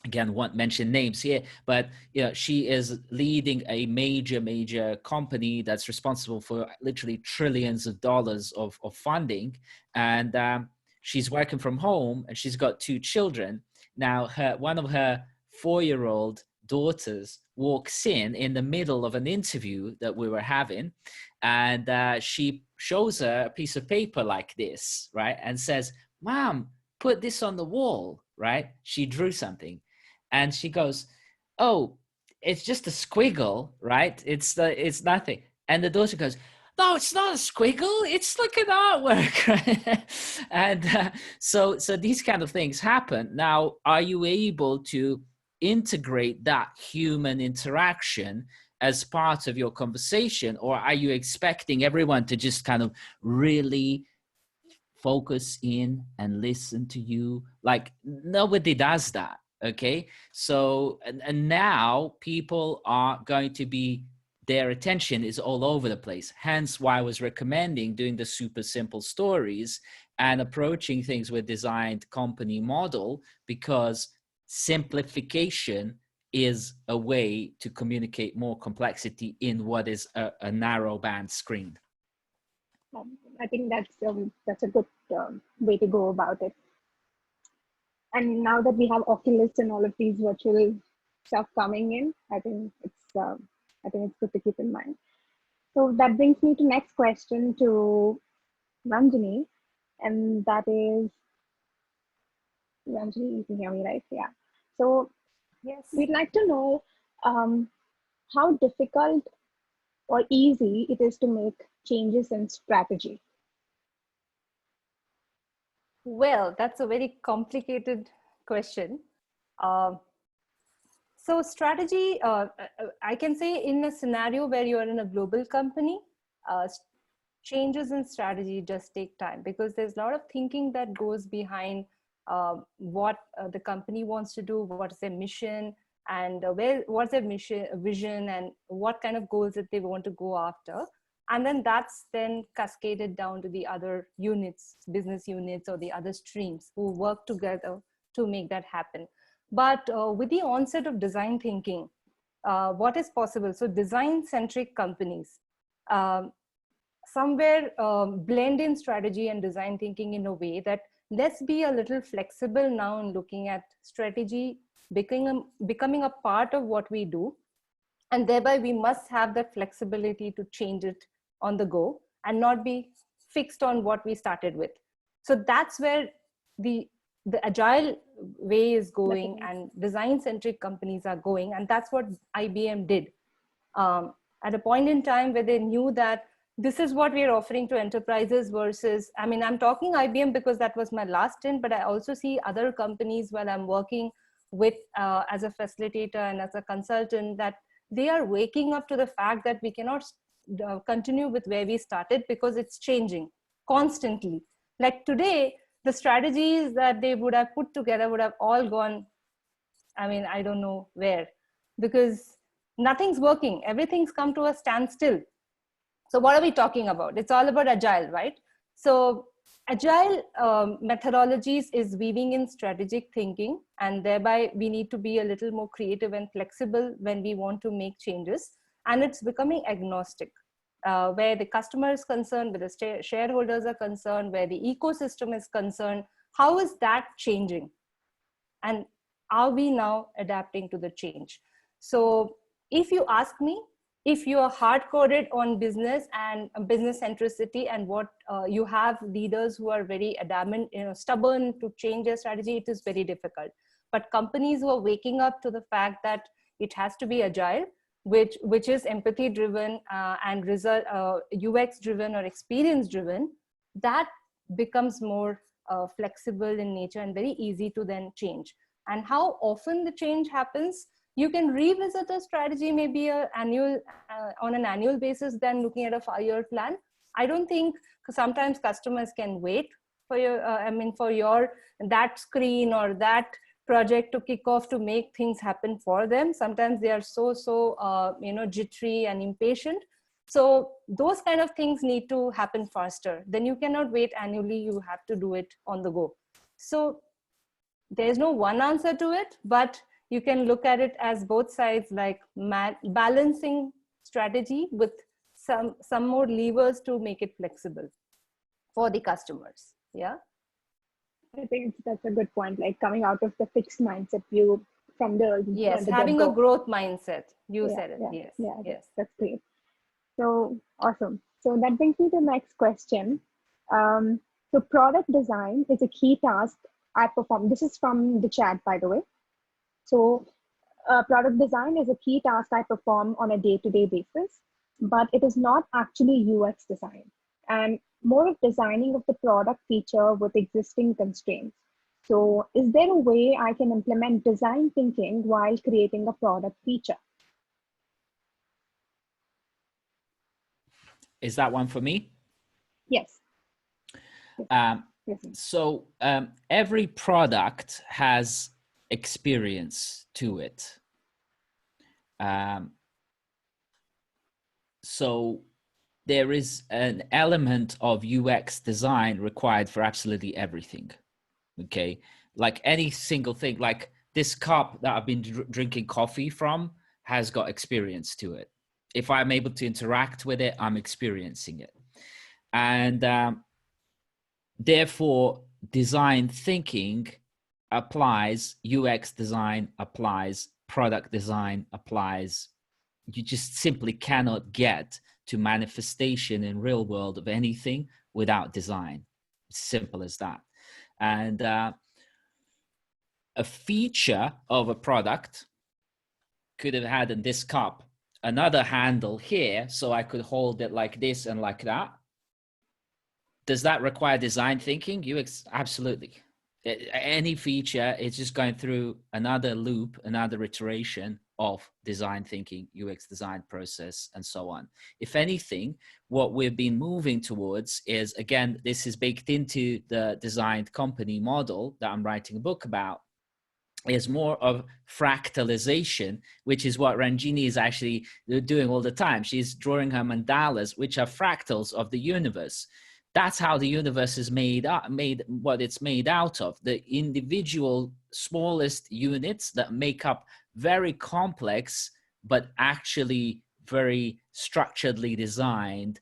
again, won't mention names here, but she is leading a major company that's responsible for literally trillions of dollars of funding. And she's working from home, and she's got 2 children. Now, one of her 4-year-old daughters walks in the middle of an interview that we were having, and she shows her a piece of paper like this, right? And says, "Mom, put this on the wall," right? She drew something. And she goes, "Oh, it's just a squiggle, right? It's nothing." And the daughter goes, "No, it's not a squiggle. It's like an artwork." And so these kind of things happen. Now, are you able to integrate that human interaction as part of your conversation? Or are you expecting everyone to just kind of really focus in and listen to you? Like, nobody does that. Okay. So, and now people are going to be, their attention is all over the place. Hence why I was recommending doing the super simple stories and approaching things with designed company model, because simplification is a way to communicate more complexity in what is a narrow band screen. I think that's a good way to go about it. And now that we have Oculus and all of these virtual stuff coming in, I think it's good to keep in mind. So that brings me to next question to Ranjini, and that is, Ranjini, you can hear me, right? Yeah. So Yes. we'd like to know how difficult or easy it is to make changes in strategy. Well, that's a very complicated question. So strategy, I can say in a scenario where you are in a global company, changes in strategy just take time, because there's a lot of thinking that goes behind what the company wants to do, what's their mission, and what's their mission, vision, and what kind of goals that they want to go after. And then that's then cascaded down to the other units, business units, or the other streams who work together to make that happen. But with the onset of design thinking, what is possible? So design-centric companies somewhere blend in strategy and design thinking in a way that let's be a little flexible now in looking at strategy becoming a part of what we do. And thereby we must have that flexibility to change it on the go and not be fixed on what we started with. So that's where the agile way is going, and design-centric companies are going. And that's what IBM did. At a point in time where they knew that this is what we're offering to enterprises versus, I mean, I'm talking IBM because that was my last stint, but I also see other companies while I'm working with as a facilitator and as a consultant, that they are waking up to the fact that we cannot continue with where we started, because it's changing constantly. Like today, the strategies that they would have put together would have all gone, I mean, I don't know where, because nothing's working. Everything's come to a standstill. So what are we talking about? It's all about agile, right? So agile methodologies is weaving in strategic thinking, and thereby we need to be a little more creative and flexible when we want to make changes. And it's becoming agnostic, where the customer is concerned, where the shareholders are concerned, where the ecosystem is concerned. How is that changing? And are we now adapting to the change? So if you ask me, if you are hard-coded on business and business centricity, and what you have leaders who are very adamant, stubborn to change their strategy, it is very difficult. But companies who are waking up to the fact that it has to be agile, which is empathy driven and result UX driven or experience driven, that becomes more flexible in nature and very easy to then change. And how often the change happens? You can revisit a strategy maybe on an annual basis than looking at a 5-year plan. I don't think sometimes customers can wait for that screen or that project to kick off to make things happen for them. Sometimes they are so jittery and impatient. So those kind of things need to happen faster. Then you cannot wait annually, you have to do it on the go. So there's no one answer to it, but you can look at it as both sides, like balancing strategy with some more levers to make it flexible for the customers. Yeah. I think that's a good point. Like coming out of the fixed mindset view from the having a growth mindset. You said it. Yes, that's great. So awesome. So that brings me to the next question. So product design is a key task I perform. This is from the chat, by the way. So product design is a key task I perform on a day-to-day basis, but it is not actually UX design, and more of designing of the product feature with existing constraints. So is there a way I can implement design thinking while creating a product feature? Is that one for me? Yes. So every product has experience to it. So there is an element of UX design required for absolutely everything. Okay, like any single thing, like this cup that I've been drinking coffee from has got experience to it. If I'm able to interact with it, I'm experiencing it. And therefore, design thinking applies, UX design applies, product design applies. You just simply cannot get to manifestation in real world of anything without design. Simple as that. And a feature of a product could have had in this cup another handle here, so I could hold it like this and like that. Does that require design thinking? UX, absolutely. Any feature is just going through another loop, another iteration of design thinking, UX design process, and so on. If anything, what we've been moving towards is, again, this is baked into the designed company model that I'm writing a book about, is more of fractalization, which is what Ranjini is actually doing all the time. She's drawing her mandalas, which are fractals of the universe. That's how the universe is made what it's made out of. The individual smallest units that make up very complex, but actually very structuredly designed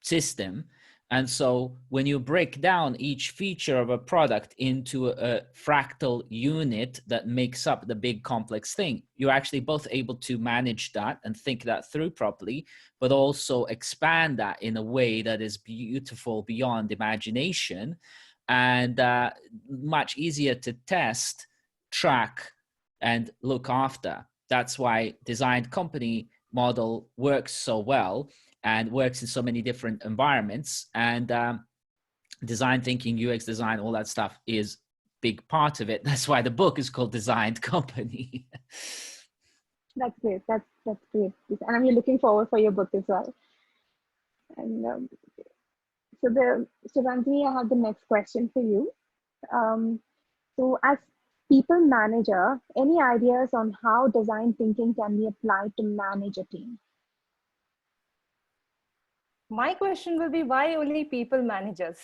system. And so when you break down each feature of a product into a fractal unit that makes up the big complex thing, you're actually both able to manage that and think that through properly, but also expand that in a way that is beautiful beyond imagination and much easier to test, track, and look after. That's why designed company model works so well and works in so many different environments. And design thinking, UX design, all that stuff is big part of it. That's why the book is called Designed Company. That's great. That's great. And I'm looking forward for your book as well. And so Ranjini, I have the next question for you. So as people manager, any ideas on how design thinking can be applied to manage a team? My question will be, why only people managers?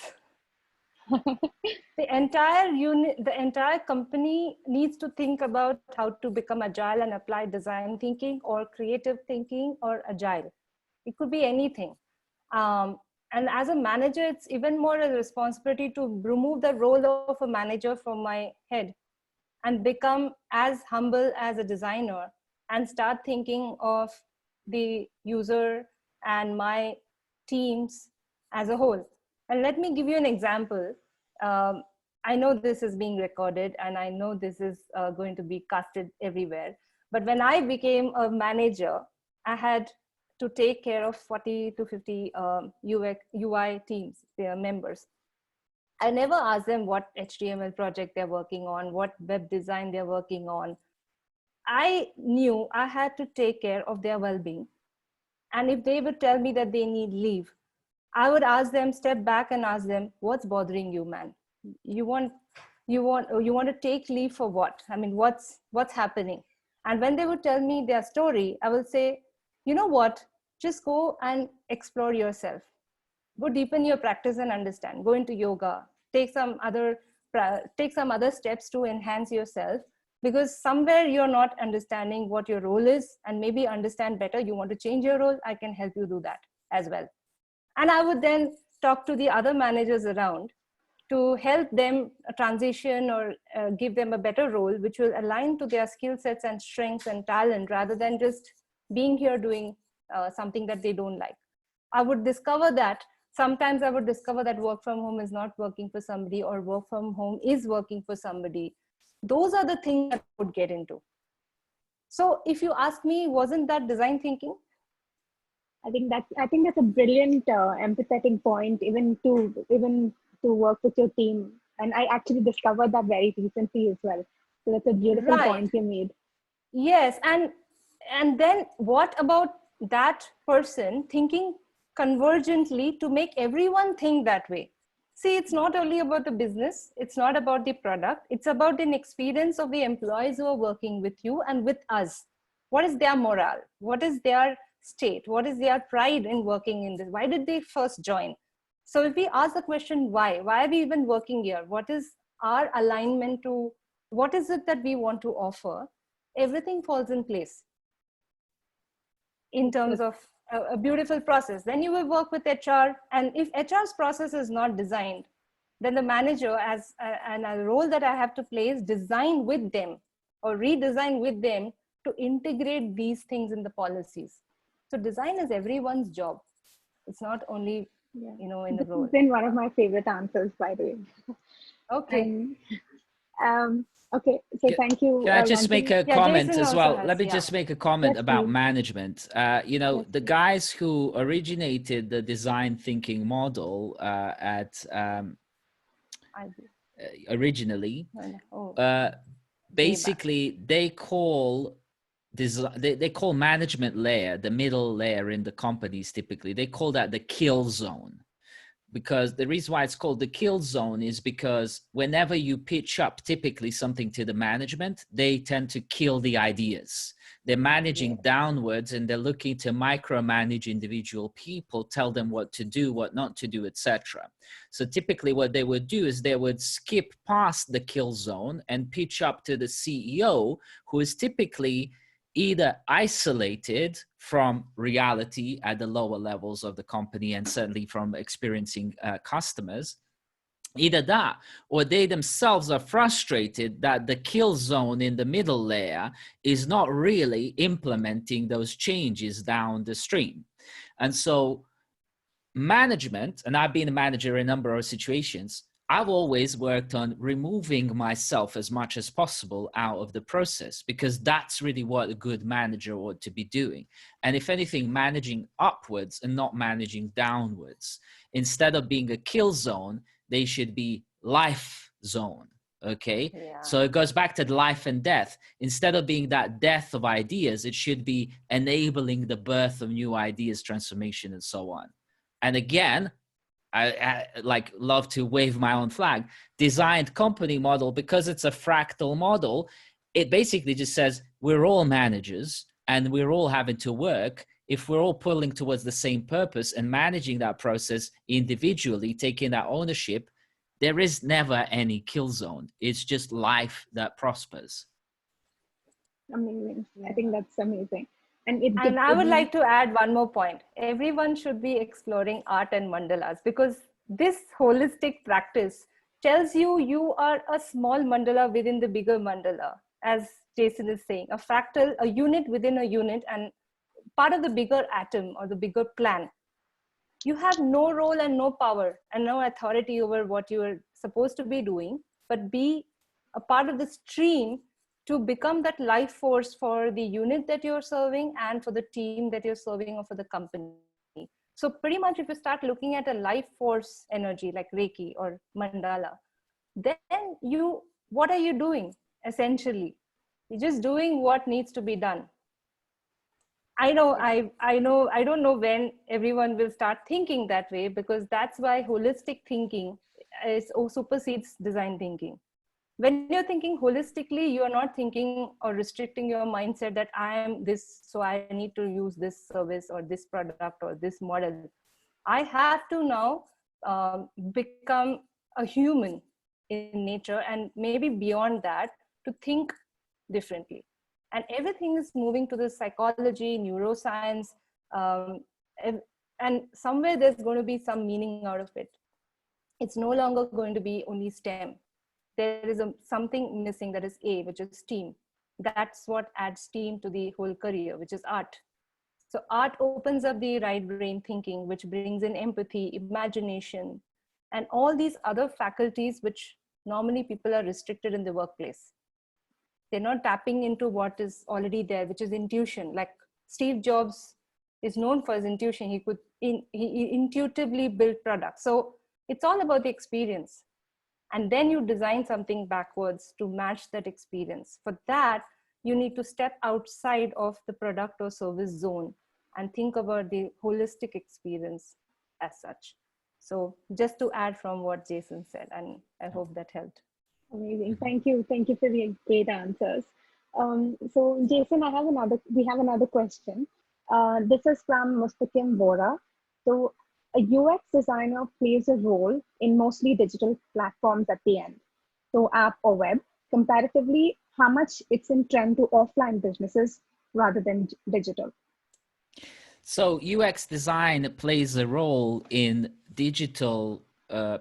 The entire unit, the entire company needs to think about how to become agile and apply design thinking or creative thinking or agile. It could be anything. And as a manager, it's even more a responsibility to remove the role of a manager from my head and become as humble as a designer and start thinking of the user and my teams as a whole. And let me give you an example. I know this is being recorded and I know this is going to be casted everywhere. But when I became a manager, I had to take care of 40 to 50 UI teams, their members. I never asked them what HTML project they're working on, what web design they're working on. I knew I had to take care of their well-being. And if they would tell me that they need leave, I would ask them, step back and ask them, what's bothering you, man? You want to take leave for what? I mean, what's happening? And when they would tell me their story, I will say, you know what? Just go and explore yourself. Go deepen your practice and understand. Go into yoga. Take some other steps to enhance yourself, because somewhere you're not understanding what your role is, and maybe understand better. You want to change your role. I can help you do that as well. And I would then talk to the other managers around to help them transition or give them a better role, which will align to their skill sets and strengths and talent, rather than just being here doing something that they don't like. I would discover that sometimes I would discover that work from home is not working for somebody, or work from home is working for somebody. Those are the things that I would get into. So if you ask me, wasn't that design thinking? I think that's a brilliant empathetic point, even to work with your team And I actually discovered that very recently as well. So that's a beautiful point you made. Yes, and then what about that person thinking convergently to make everyone think that way? See, it's not only about the business, it's not about the product, it's about an experience of the employees who are working with you and with us. What is their morale? What is their state? What is their pride in working in this? Why did they first join? So if we ask the question, why are we even working here? What is our alignment to, what is it that we want to offer? Everything falls in place in terms of a beautiful process. Then you will work with HR, and if HR's process is not designed, then the manager and a role that I have to play is design with them or redesign with them to integrate these things in the policies. So design is everyone's job. It's not only, in the role. This has been one of my favorite answers, by the way. Okay. Okay, so thank you. Can I just make a comment Jason as well? has, Let me just make a comment about please. management. The guys who originated the design thinking model originally, basically they call they call management layer, the middle layer in the companies, typically they call that the kill zone. Because the reason why it's called the kill zone is because whenever you pitch up typically something to the management, they tend to kill the ideas. They're managing downwards and they're looking to micromanage individual people, tell them what to do, what not to do, etc. So typically what they would do is they would skip past the kill zone and pitch up to the CEO, who is typically either isolated from reality at the lower levels of the company and certainly from experiencing customers, either that or they themselves are frustrated that the kill zone in the middle layer is not really implementing those changes down the stream. And so management, and I've been a manager in a number of situations, I've always worked on removing myself as much as possible out of the process, because that's really what a good manager ought to be doing. And if anything, managing upwards and not managing downwards. Instead of being a kill zone, they should be life zone. Okay. Yeah. So it goes back to life and death. Instead of being that death of ideas, it should be enabling the birth of new ideas, transformation, and so on. And again, I like love to wave my own flag. Designed company model, because it's a fractal model, it basically just says we're all managers and we're all having to work. If we're all pulling towards the same purpose and managing that process individually, taking that ownership, there is never any kill zone. It's just life that prospers. Amazing. I think that's amazing. And I would like to add one more point. Everyone should be exploring art and mandalas, because this holistic practice tells you you are a small mandala within the bigger mandala, as Jason is saying, a fractal, a unit within a unit and part of the bigger atom or the bigger plan. You have no role and no power and no authority over what you are supposed to be doing, but be a part of the stream to become that life force for the unit that you're serving and for the team that you're serving or for the company. So pretty much if you start looking at a life force energy like Reiki or mandala, then what are you doing essentially? You're just doing what needs to be done. I don't know when everyone will start thinking that way, because that's why holistic thinking supersedes design thinking. When you're thinking holistically, you're not thinking or restricting your mindset that I am this, so I need to use this service or this product or this model. I have to now become a human in nature and maybe beyond that to think differently. And everything is moving to the psychology, neuroscience, and somewhere there's going to be some meaning out of it. It's no longer going to be only STEM. There is something missing, that is A, which is STEAM. That's what adds STEAM to the whole career, which is art. So art opens up the right brain thinking, which brings in empathy, imagination, and all these other faculties which normally people are restricted in the workplace. They're not tapping into what is already there, which is intuition. Like Steve Jobs is known for his intuition. He intuitively build products. So it's all about the experience. And then you design something backwards to match that experience. For that, you need to step outside of the product or service zone and think about the holistic experience as such. So just to add from what Jason said, and I hope that helped. Amazing. Thank you. Thank you for the great answers. So Jason, we have another question. This is from Mustaqim Bora. So a UX designer plays a role in mostly digital platforms at the end. So app or web, comparatively, how much it's in trend to offline businesses rather than digital? So UX design plays a role in digital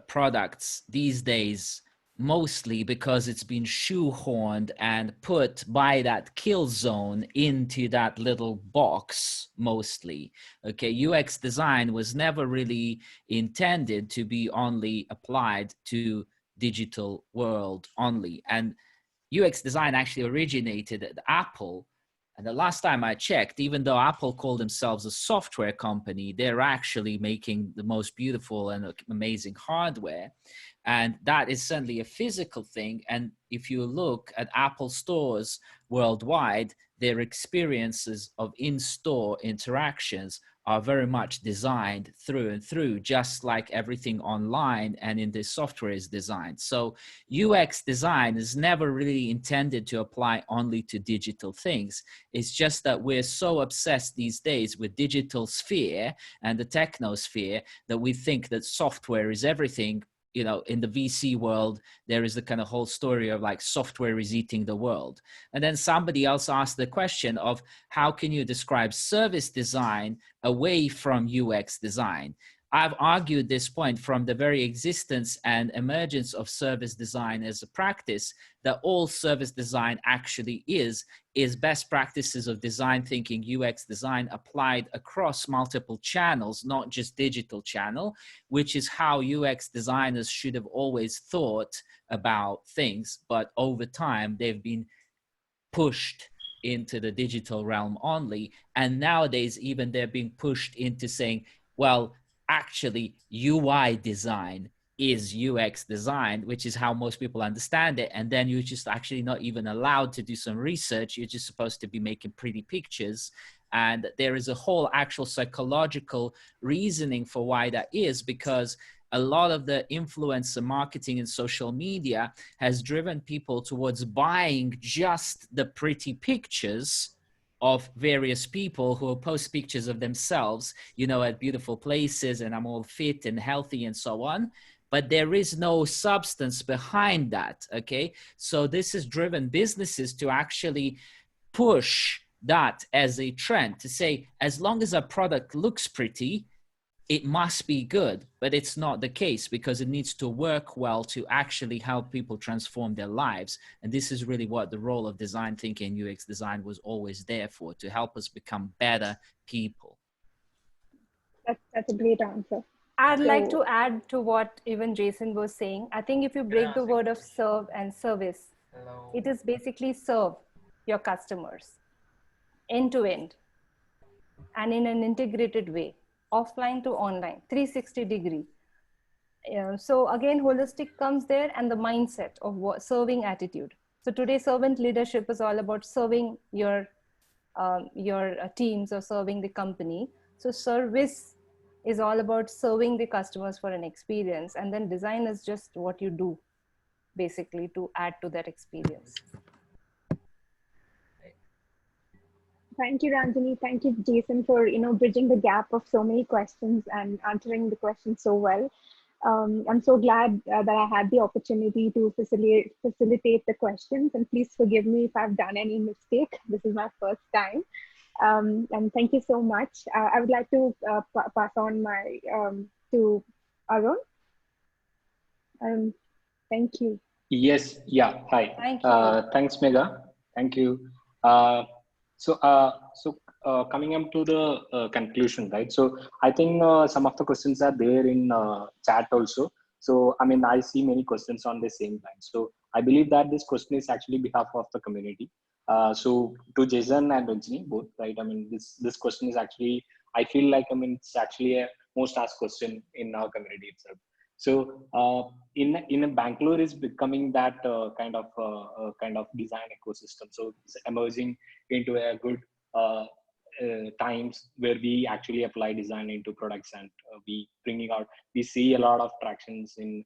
products these days, mostly because it's been shoehorned and put by that kill zone into that little box mostly. Okay, UX design was never really intended to be only applied to digital world only. And UX design actually originated at Apple. And the last time I checked, even though Apple called themselves a software company, they're actually making the most beautiful and amazing hardware. And that is certainly a physical thing. And if you look at Apple stores worldwide, their experiences of in-store interactions are very much designed through and through, just like everything online and in the software is designed. So UX design is never really intended to apply only to digital things. It's just that we're so obsessed these days with digital sphere and the technosphere that we think that software is everything. You know, in the VC world, there is the kind of whole story of like software is eating the world. And then somebody else asked the question of how can you describe service design away from UX design? I've argued this point from the very existence and emergence of service design as a practice, that all service design actually is best practices of design thinking, UX design applied across multiple channels, not just digital channel, which is how UX designers should have always thought about things. But over time, they've been pushed into the digital realm only. And nowadays, even they're being pushed into saying, well, actually, UI design is UX design, which is how most people understand it. And then you're just actually not even allowed to do some research. You're just supposed to be making pretty pictures. And there is a whole actual psychological reasoning for why that is, because a lot of the influencer marketing and social media has driven people towards buying just the pretty pictures of various people who post pictures of themselves, you know, at beautiful places, and I'm all fit and healthy and so on. But there is no substance behind that, okay? So this has driven businesses to actually push that as a trend, to say, as long as a product looks pretty, it must be good. But it's not the case, because it needs to work well to actually help people transform their lives. And this is really what the role of design thinking and UX design was always there for, to help us become better people. That's a great answer. I'd like to add to what even Jason was saying. I think if you break the word of serve and service, it is basically serve your customers end to end and in an integrated way, offline to online, 360 degree. So again, holistic comes there, and the mindset of what, serving attitude. So today, servant leadership is all about serving your teams or serving the company. So service is all about serving the customers for an experience, and then design is just what you do basically to add to that experience. Thank you, Ranjini. Thank you, Jason, for bridging the gap of so many questions and answering the questions so well. I'm so glad that I had the opportunity to facilitate the questions, and please forgive me if I've done any mistake. This is my first time. And thank you so much. I would like to pass on to Arun. Thank you. Yes, yeah, hi. Thank you. Thanks, Megha. Thank you. So coming up to the conclusion, right? So I think some of the questions are there in chat also. So, I mean, I see many questions on the same line. So I believe that this question is actually behalf of the community. So to Jason and Ranjini, both, right? I mean, this question is actually, I feel like, I mean, it's actually a most asked question in our community itself. So in a Bangalore is becoming that kind of design ecosystem. So it's emerging into a good times where we actually apply design into products, and we see a lot of tractions in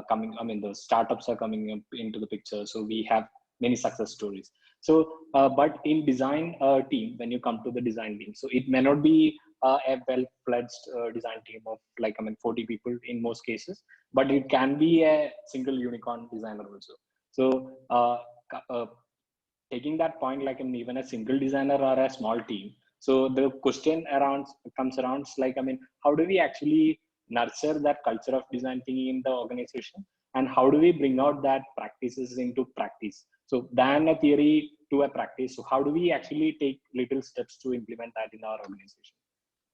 coming. I mean, the startups are coming up into the picture. So we have many success stories. So, but in design team, when you come to the design team, so it may not be a well-fledged design team of 40 people in most cases, but it can be a single unicorn designer also. So taking that point, even a single designer or a small team. So the question comes around how do we actually nurture that culture of design thinking in the organization, and how do we bring out that practices into practice? So than a theory to a practice. So how do we actually take little steps to implement that in our organization?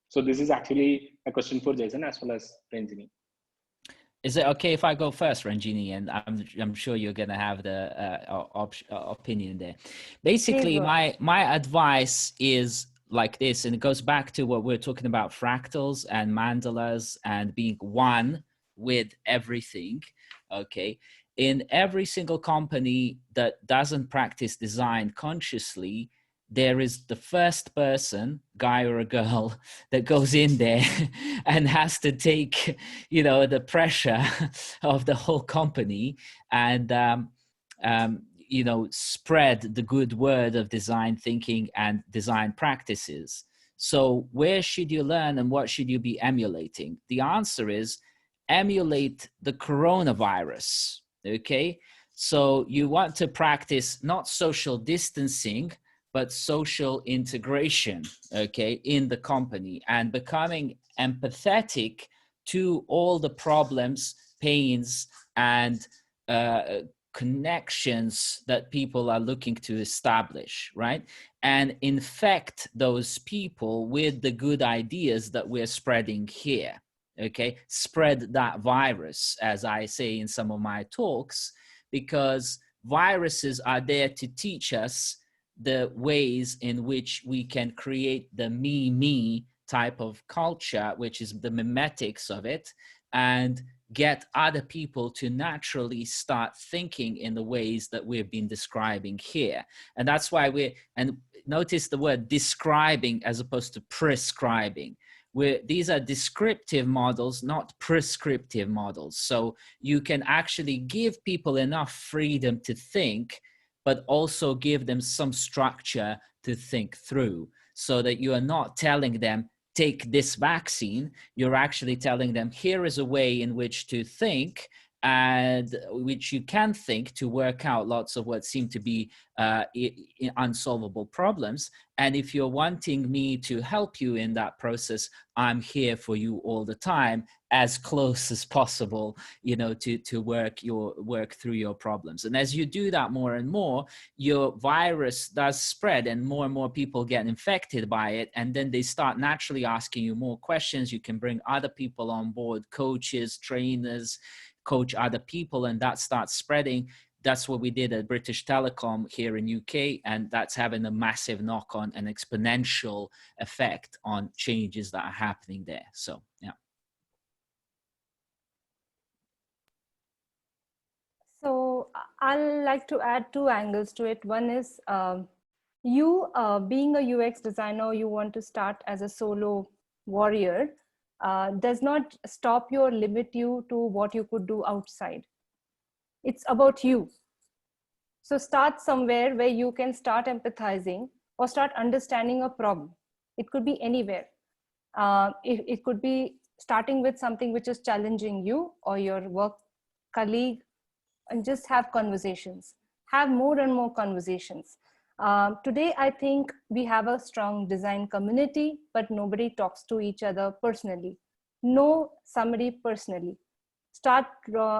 So this is actually a question for Jason as well as Ranjini. Is it okay if I go first, Ranjini? And I'm sure you're going to have the opinion there. Basically, my advice is like this, and it goes back to what we're talking about, fractals and mandalas and being one with everything. Okay. In every single company that doesn't practice design consciously, there is the first person, guy or a girl, that goes in there and has to take, the pressure of the whole company and, spread the good word of design thinking and design practices. So where should you learn and what should you be emulating? The answer is emulate the coronavirus, okay? So you want to practice not social distancing, but social integration, okay, in the company, and becoming empathetic to all the problems, pains, and connections that people are looking to establish, right? And infect those people with the good ideas that we're spreading here, okay? Spread that virus, as I say in some of my talks, because viruses are there to teach us the ways in which we can create the me type of culture, which is the mimetics of it, and get other people to naturally start thinking in the ways that we've been describing here. And that's why and notice the word describing as opposed to prescribing. These are descriptive models, not prescriptive models. So you can actually give people enough freedom to think, but also give them some structure to think through, so that you are not telling them, take this vaccine. You're actually telling them, here is a way in which to think, and which you can think to work out lots of what seem to be unsolvable problems. And if you're wanting me to help you in that process, I'm here for you all the time, as close as possible, to work through your problems. And as you do that more and more, your virus does spread and more people get infected by it. And then they start naturally asking you more questions. You can bring other people on board, coaches, trainers, coach other people, and that starts spreading. That's what we did at British Telecom here in UK, and that's having a massive knock-on and exponential effect on changes that are happening there. So, yeah. So I'll like to add two angles to it. One is you being a UX designer, you want to start as a solo warrior, does not stop you or limit you to what you could do outside. It's about you. So start somewhere where you can start empathizing or start understanding a problem. It could be anywhere. It could be starting with something which is challenging you or your work colleague, and just have conversations. Have more and more conversations. Today, I think we have a strong design community, but nobody talks to each other personally. Know somebody personally. Start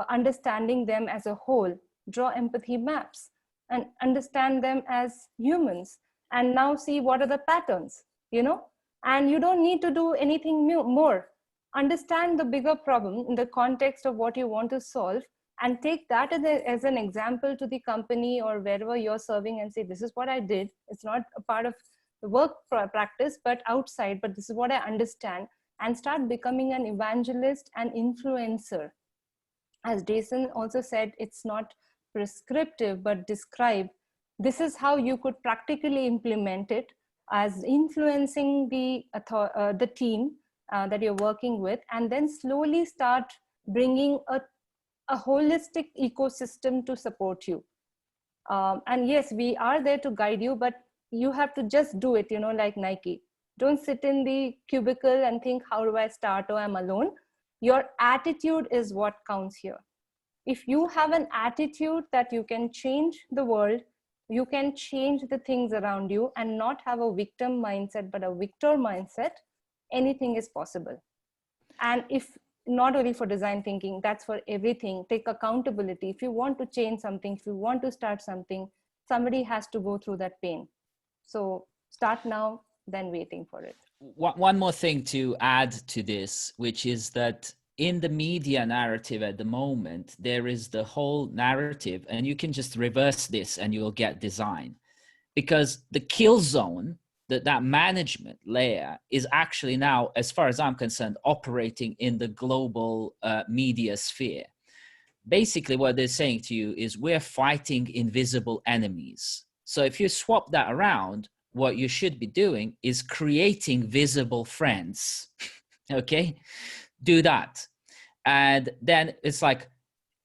understanding them as a whole. Draw empathy maps and understand them as humans. And now see what are the patterns, and you don't need to do anything more. Understand the bigger problem in the context of what you want to solve, and take that as an example to the company or wherever you're serving, and say, this is what I did. It's not a part of the work practice, but outside, but this is what I understand, and start becoming an evangelist and influencer as Jason also said, it's not prescriptive, but describe. This is how you could practically implement it as influencing the team that you're working with, and then slowly start bringing a holistic ecosystem to support you. And yes, we are there to guide you, but you have to just do it, like Nike. Don't sit in the cubicle and think, how do I start? Oh, I'm alone. Your attitude is what counts here. If you have an attitude that you can change the world, you can change the things around you and not have a victim mindset, but a victor mindset, anything is possible. And if not only for design thinking, that's for everything. Take accountability. If you want to change something, if you want to start something, somebody has to go through that pain. So start now, then waiting for it. One more thing to add to this, which is that in the media narrative at the moment, there is the whole narrative, and you can just reverse this and you'll get design. Because the kill zone, that management layer, is actually now, as far as I'm concerned, operating in the global media sphere. Basically, what they're saying to you is we're fighting invisible enemies. So if you swap that around, what you should be doing is creating visible friends. Okay, do that. And then it's like,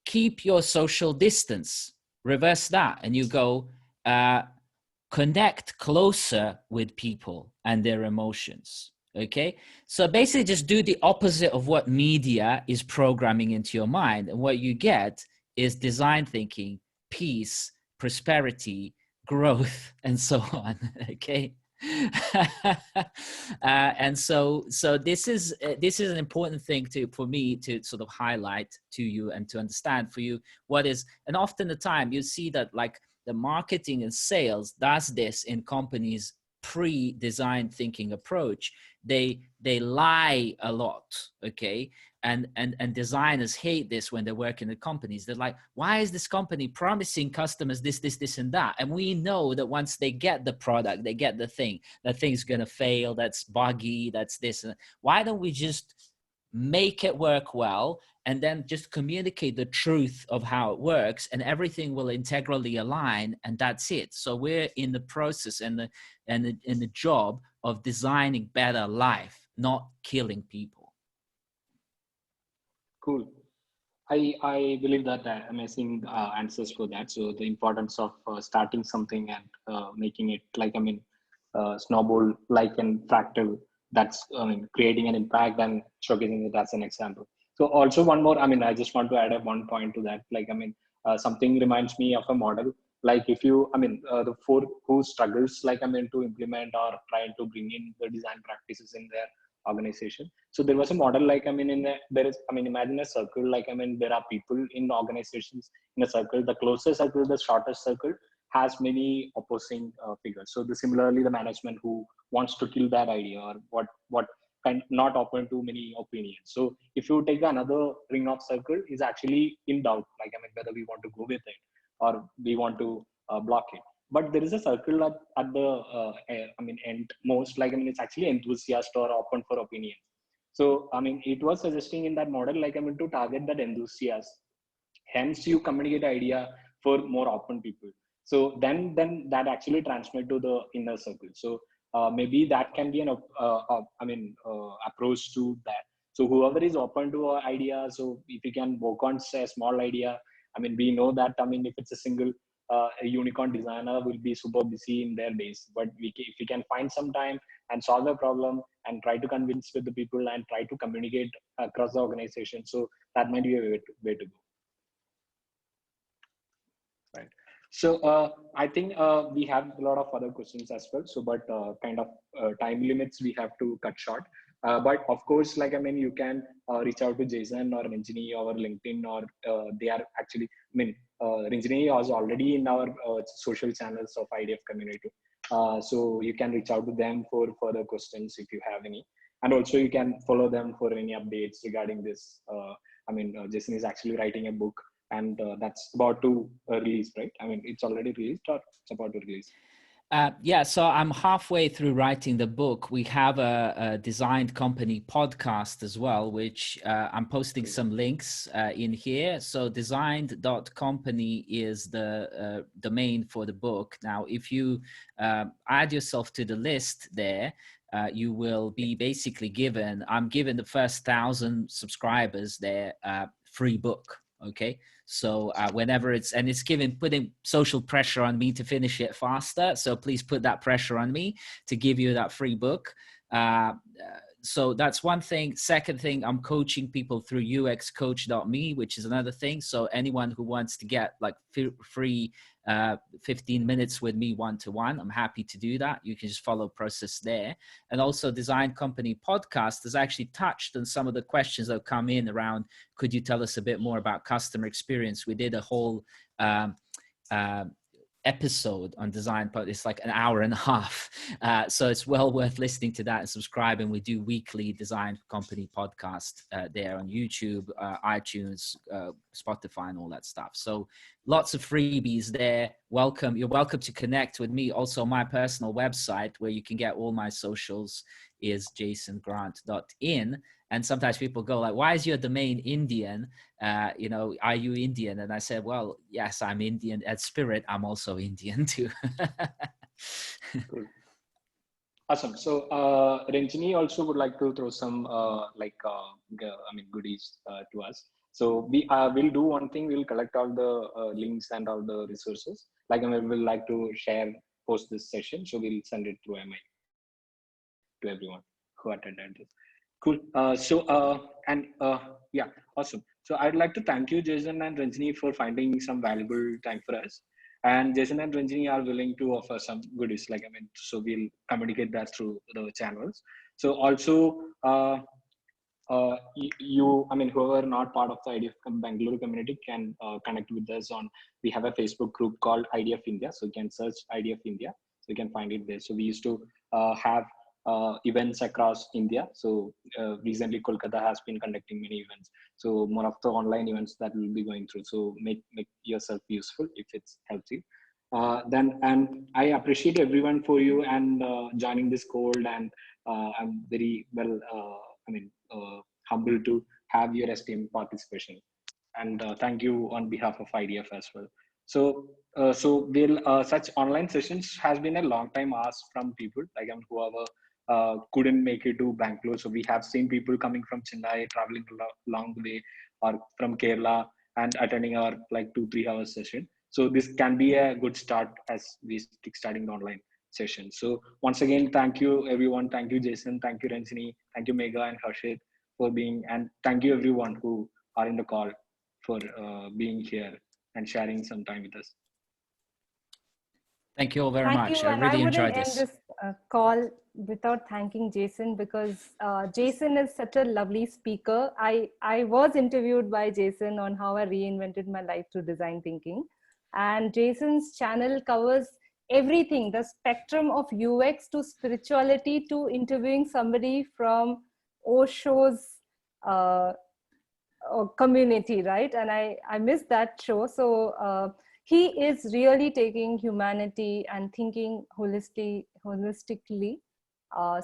keep your social distance, reverse that, and you go, connect closer with people and their emotions. Okay, so basically just do the opposite of what media is programming into your mind, and what you get is design thinking, peace, prosperity, growth, and so on. Okay. And so this is an important thing for me to sort of highlight to you and to understand for you what is. And often the time you see that like the marketing and sales does this in companies pre-design thinking approach. They lie a lot. Okay. And designers hate this when they work in the companies. They're like, why is this company promising customers this, and that? And we know that once they get the product, they get the thing, that thing's going to fail, that's buggy, that's this. Why don't we just make it work well and then just communicate the truth of how it works, and everything will integrally align, and that's it. So we're in the process and the job of designing better life, not killing people. Cool. I believe that amazing answers for that. So the importance of starting something and making it like, snowball like and fractal, that's creating an impact and showcasing it as an example. So also one more, I just want to add one point to that. Like, something reminds me of a model. Like if you, the four who struggles, like, to implement or try to bring in the design practices in their organization. So there was a model like, imagine a circle, like, there are people in organizations in a circle. The closer circle, the shortest circle has many opposing figures. So similarly, the management who wants to kill that idea, or what kind, not open to many opinions. So if you take another ring of circle, is actually in doubt, like, whether we want to go with it or we want to block it. But there is a circle at the end most, like, it's actually enthusiast or open for opinion. So it was suggesting in that model, like, to target that enthusiast. Hence you communicate idea for more open people. So then that actually transmit to the inner circle. So maybe that can be an approach to that. So whoever is open to an idea, so if you can work on, say, a small idea, we know that, if it's a single a unicorn designer will be super busy in their days, but if we can find some time and solve a problem and try to convince with the people and try to communicate across the organization, so that might be a way to go. Right. So I think we have a lot of other questions as well. So, but kind of time limits we have to cut short. But of course, like, you can reach out to Jason or Ranjini or LinkedIn, or they are actually, Ranjini was already in our social channels of IDF Community. So you can reach out to them for further questions if you have any. And also you can follow them for any updates regarding this. Jason is actually writing a book, and that's about to release, right? It's already released or it's about to release? Yeah, so I'm halfway through writing the book. We have a Designed Company podcast as well, which I'm posting some links in here. So designed.company is the domain for the book. Now, if you add yourself to the list there, you will be basically I'm given the first 1,000 subscribers their free book. Okay. So whenever it's putting social pressure on me to finish it faster. So please put that pressure on me to give you that free book. So that's one thing. Second thing, I'm coaching people through uxcoach.me, which is another thing. So anyone who wants to get like free 15 minutes with me one-to-one, I'm happy to do that. You can just follow process there. And also Design Company podcast has actually touched on some of the questions that have come in around, could you tell us a bit more about customer experience? We did a whole episode on design, but it's like an hour and a half. So it's well worth listening to that and subscribing. We do weekly Design Company podcast there on YouTube, iTunes, Spotify, and all that stuff. So lots of freebies there. Welcome. You're welcome to connect with me. Also, my personal website where you can get all my socials is jasongrant.in. And sometimes people go like, why is your domain Indian? Are you Indian? And I said, well, yes, I'm Indian. At spirit, I'm also Indian too. Cool. Awesome. So Ranjini also would like to throw some goodies to us. So we will do one thing. We'll collect all the links and all the resources. We'll like to share post this session. So we'll send it through email to everyone who attended this. Cool. Yeah, awesome. So I'd like to thank you, Jason and Ranjini, for finding some valuable time for us. And Jason and Ranjini are willing to offer some goodies. So we'll communicate that through the channels. So also, whoever not part of the IDF Bangalore community can connect with us on. We have a Facebook group called IDF India. So you can search IDF India. So you can find it there. So we used to have events across India. So recently Kolkata has been conducting many events. So one of the online events that we'll be going through. So make yourself useful if it helps you. And I appreciate everyone for you and joining this cold, and I'm very humbled to have your esteemed participation. And thank you on behalf of IDF as well. So such online sessions has been a long time asked from people whoever couldn't make it to Bangalore. So we have seen people coming from Chennai, traveling a long way, or from Kerala and attending our 2-3 hour session. So this can be a good start as we starting the online session. So once again, thank you everyone. Thank you, Jason. Thank you, Ranjini. Thank you, Megha and Harshit for being, and thank you everyone who are in the call for being here and sharing some time with us. Thank you all very much. I really enjoyed this. I wouldn't end this call without thanking Jason, because Jason is such a lovely speaker. I was interviewed by Jason on how I reinvented my life through design thinking. And Jason's channel covers everything, the spectrum of UX to spirituality to interviewing somebody from Osho's community, right? And I missed that show. So he is really taking humanity and thinking holistically.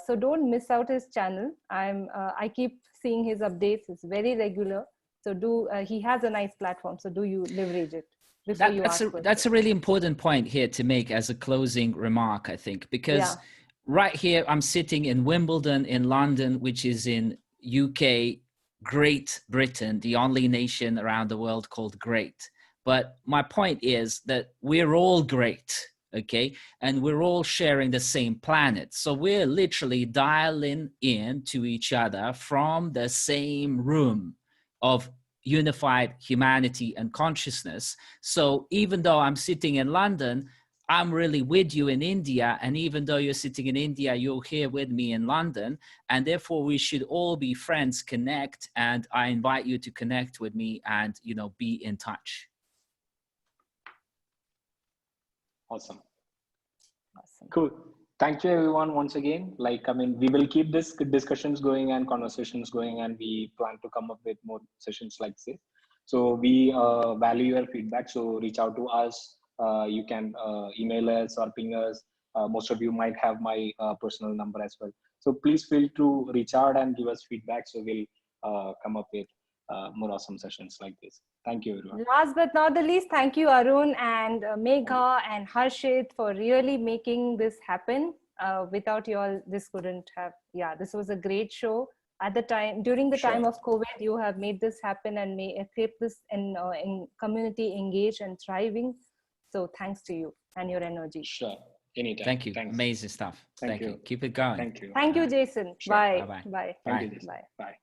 So don't miss out his channel. I keep seeing his updates. It's very regular. So he has a nice platform. So do you leverage it? That's a really important point here to make as a closing remark, I think, because right here, I'm sitting in Wimbledon in London, which is in UK, Great Britain, the only nation around the world called great. But my point is that we're all great, okay? And we're all sharing the same planet. So we're literally dialing in to each other from the same room of unified humanity and consciousness. So even though I'm sitting in London, I'm really with you in India. And even though you're sitting in India, you're here with me in London. And therefore we should all be friends, connect. And I invite you to connect with me and, be in touch. Awesome. Cool. Thank you everyone once again. We will keep this discussions going and conversations going, and we plan to come up with more sessions like this. So we value your feedback. So reach out to us. You can email us or ping us most of you might have my personal number as well. So please feel to reach out and give us feedback. So we'll come up with more awesome sessions like this. Thank you, everyone. Last but not the least, thank you, Arun and Megha and Harshit, for really making this happen. Without you all, this couldn't have, this was a great show. At the time, during the time of COVID, you have made this happen and kept this in community engaged and thriving. So thanks to you and your energy. Sure. Anytime. Thank you. Thanks. Amazing stuff. Thank you. Keep it going. Thank you. Thank you, Jason. Sure. Bye. Bye-bye. Bye. Thank you. Bye. Bye.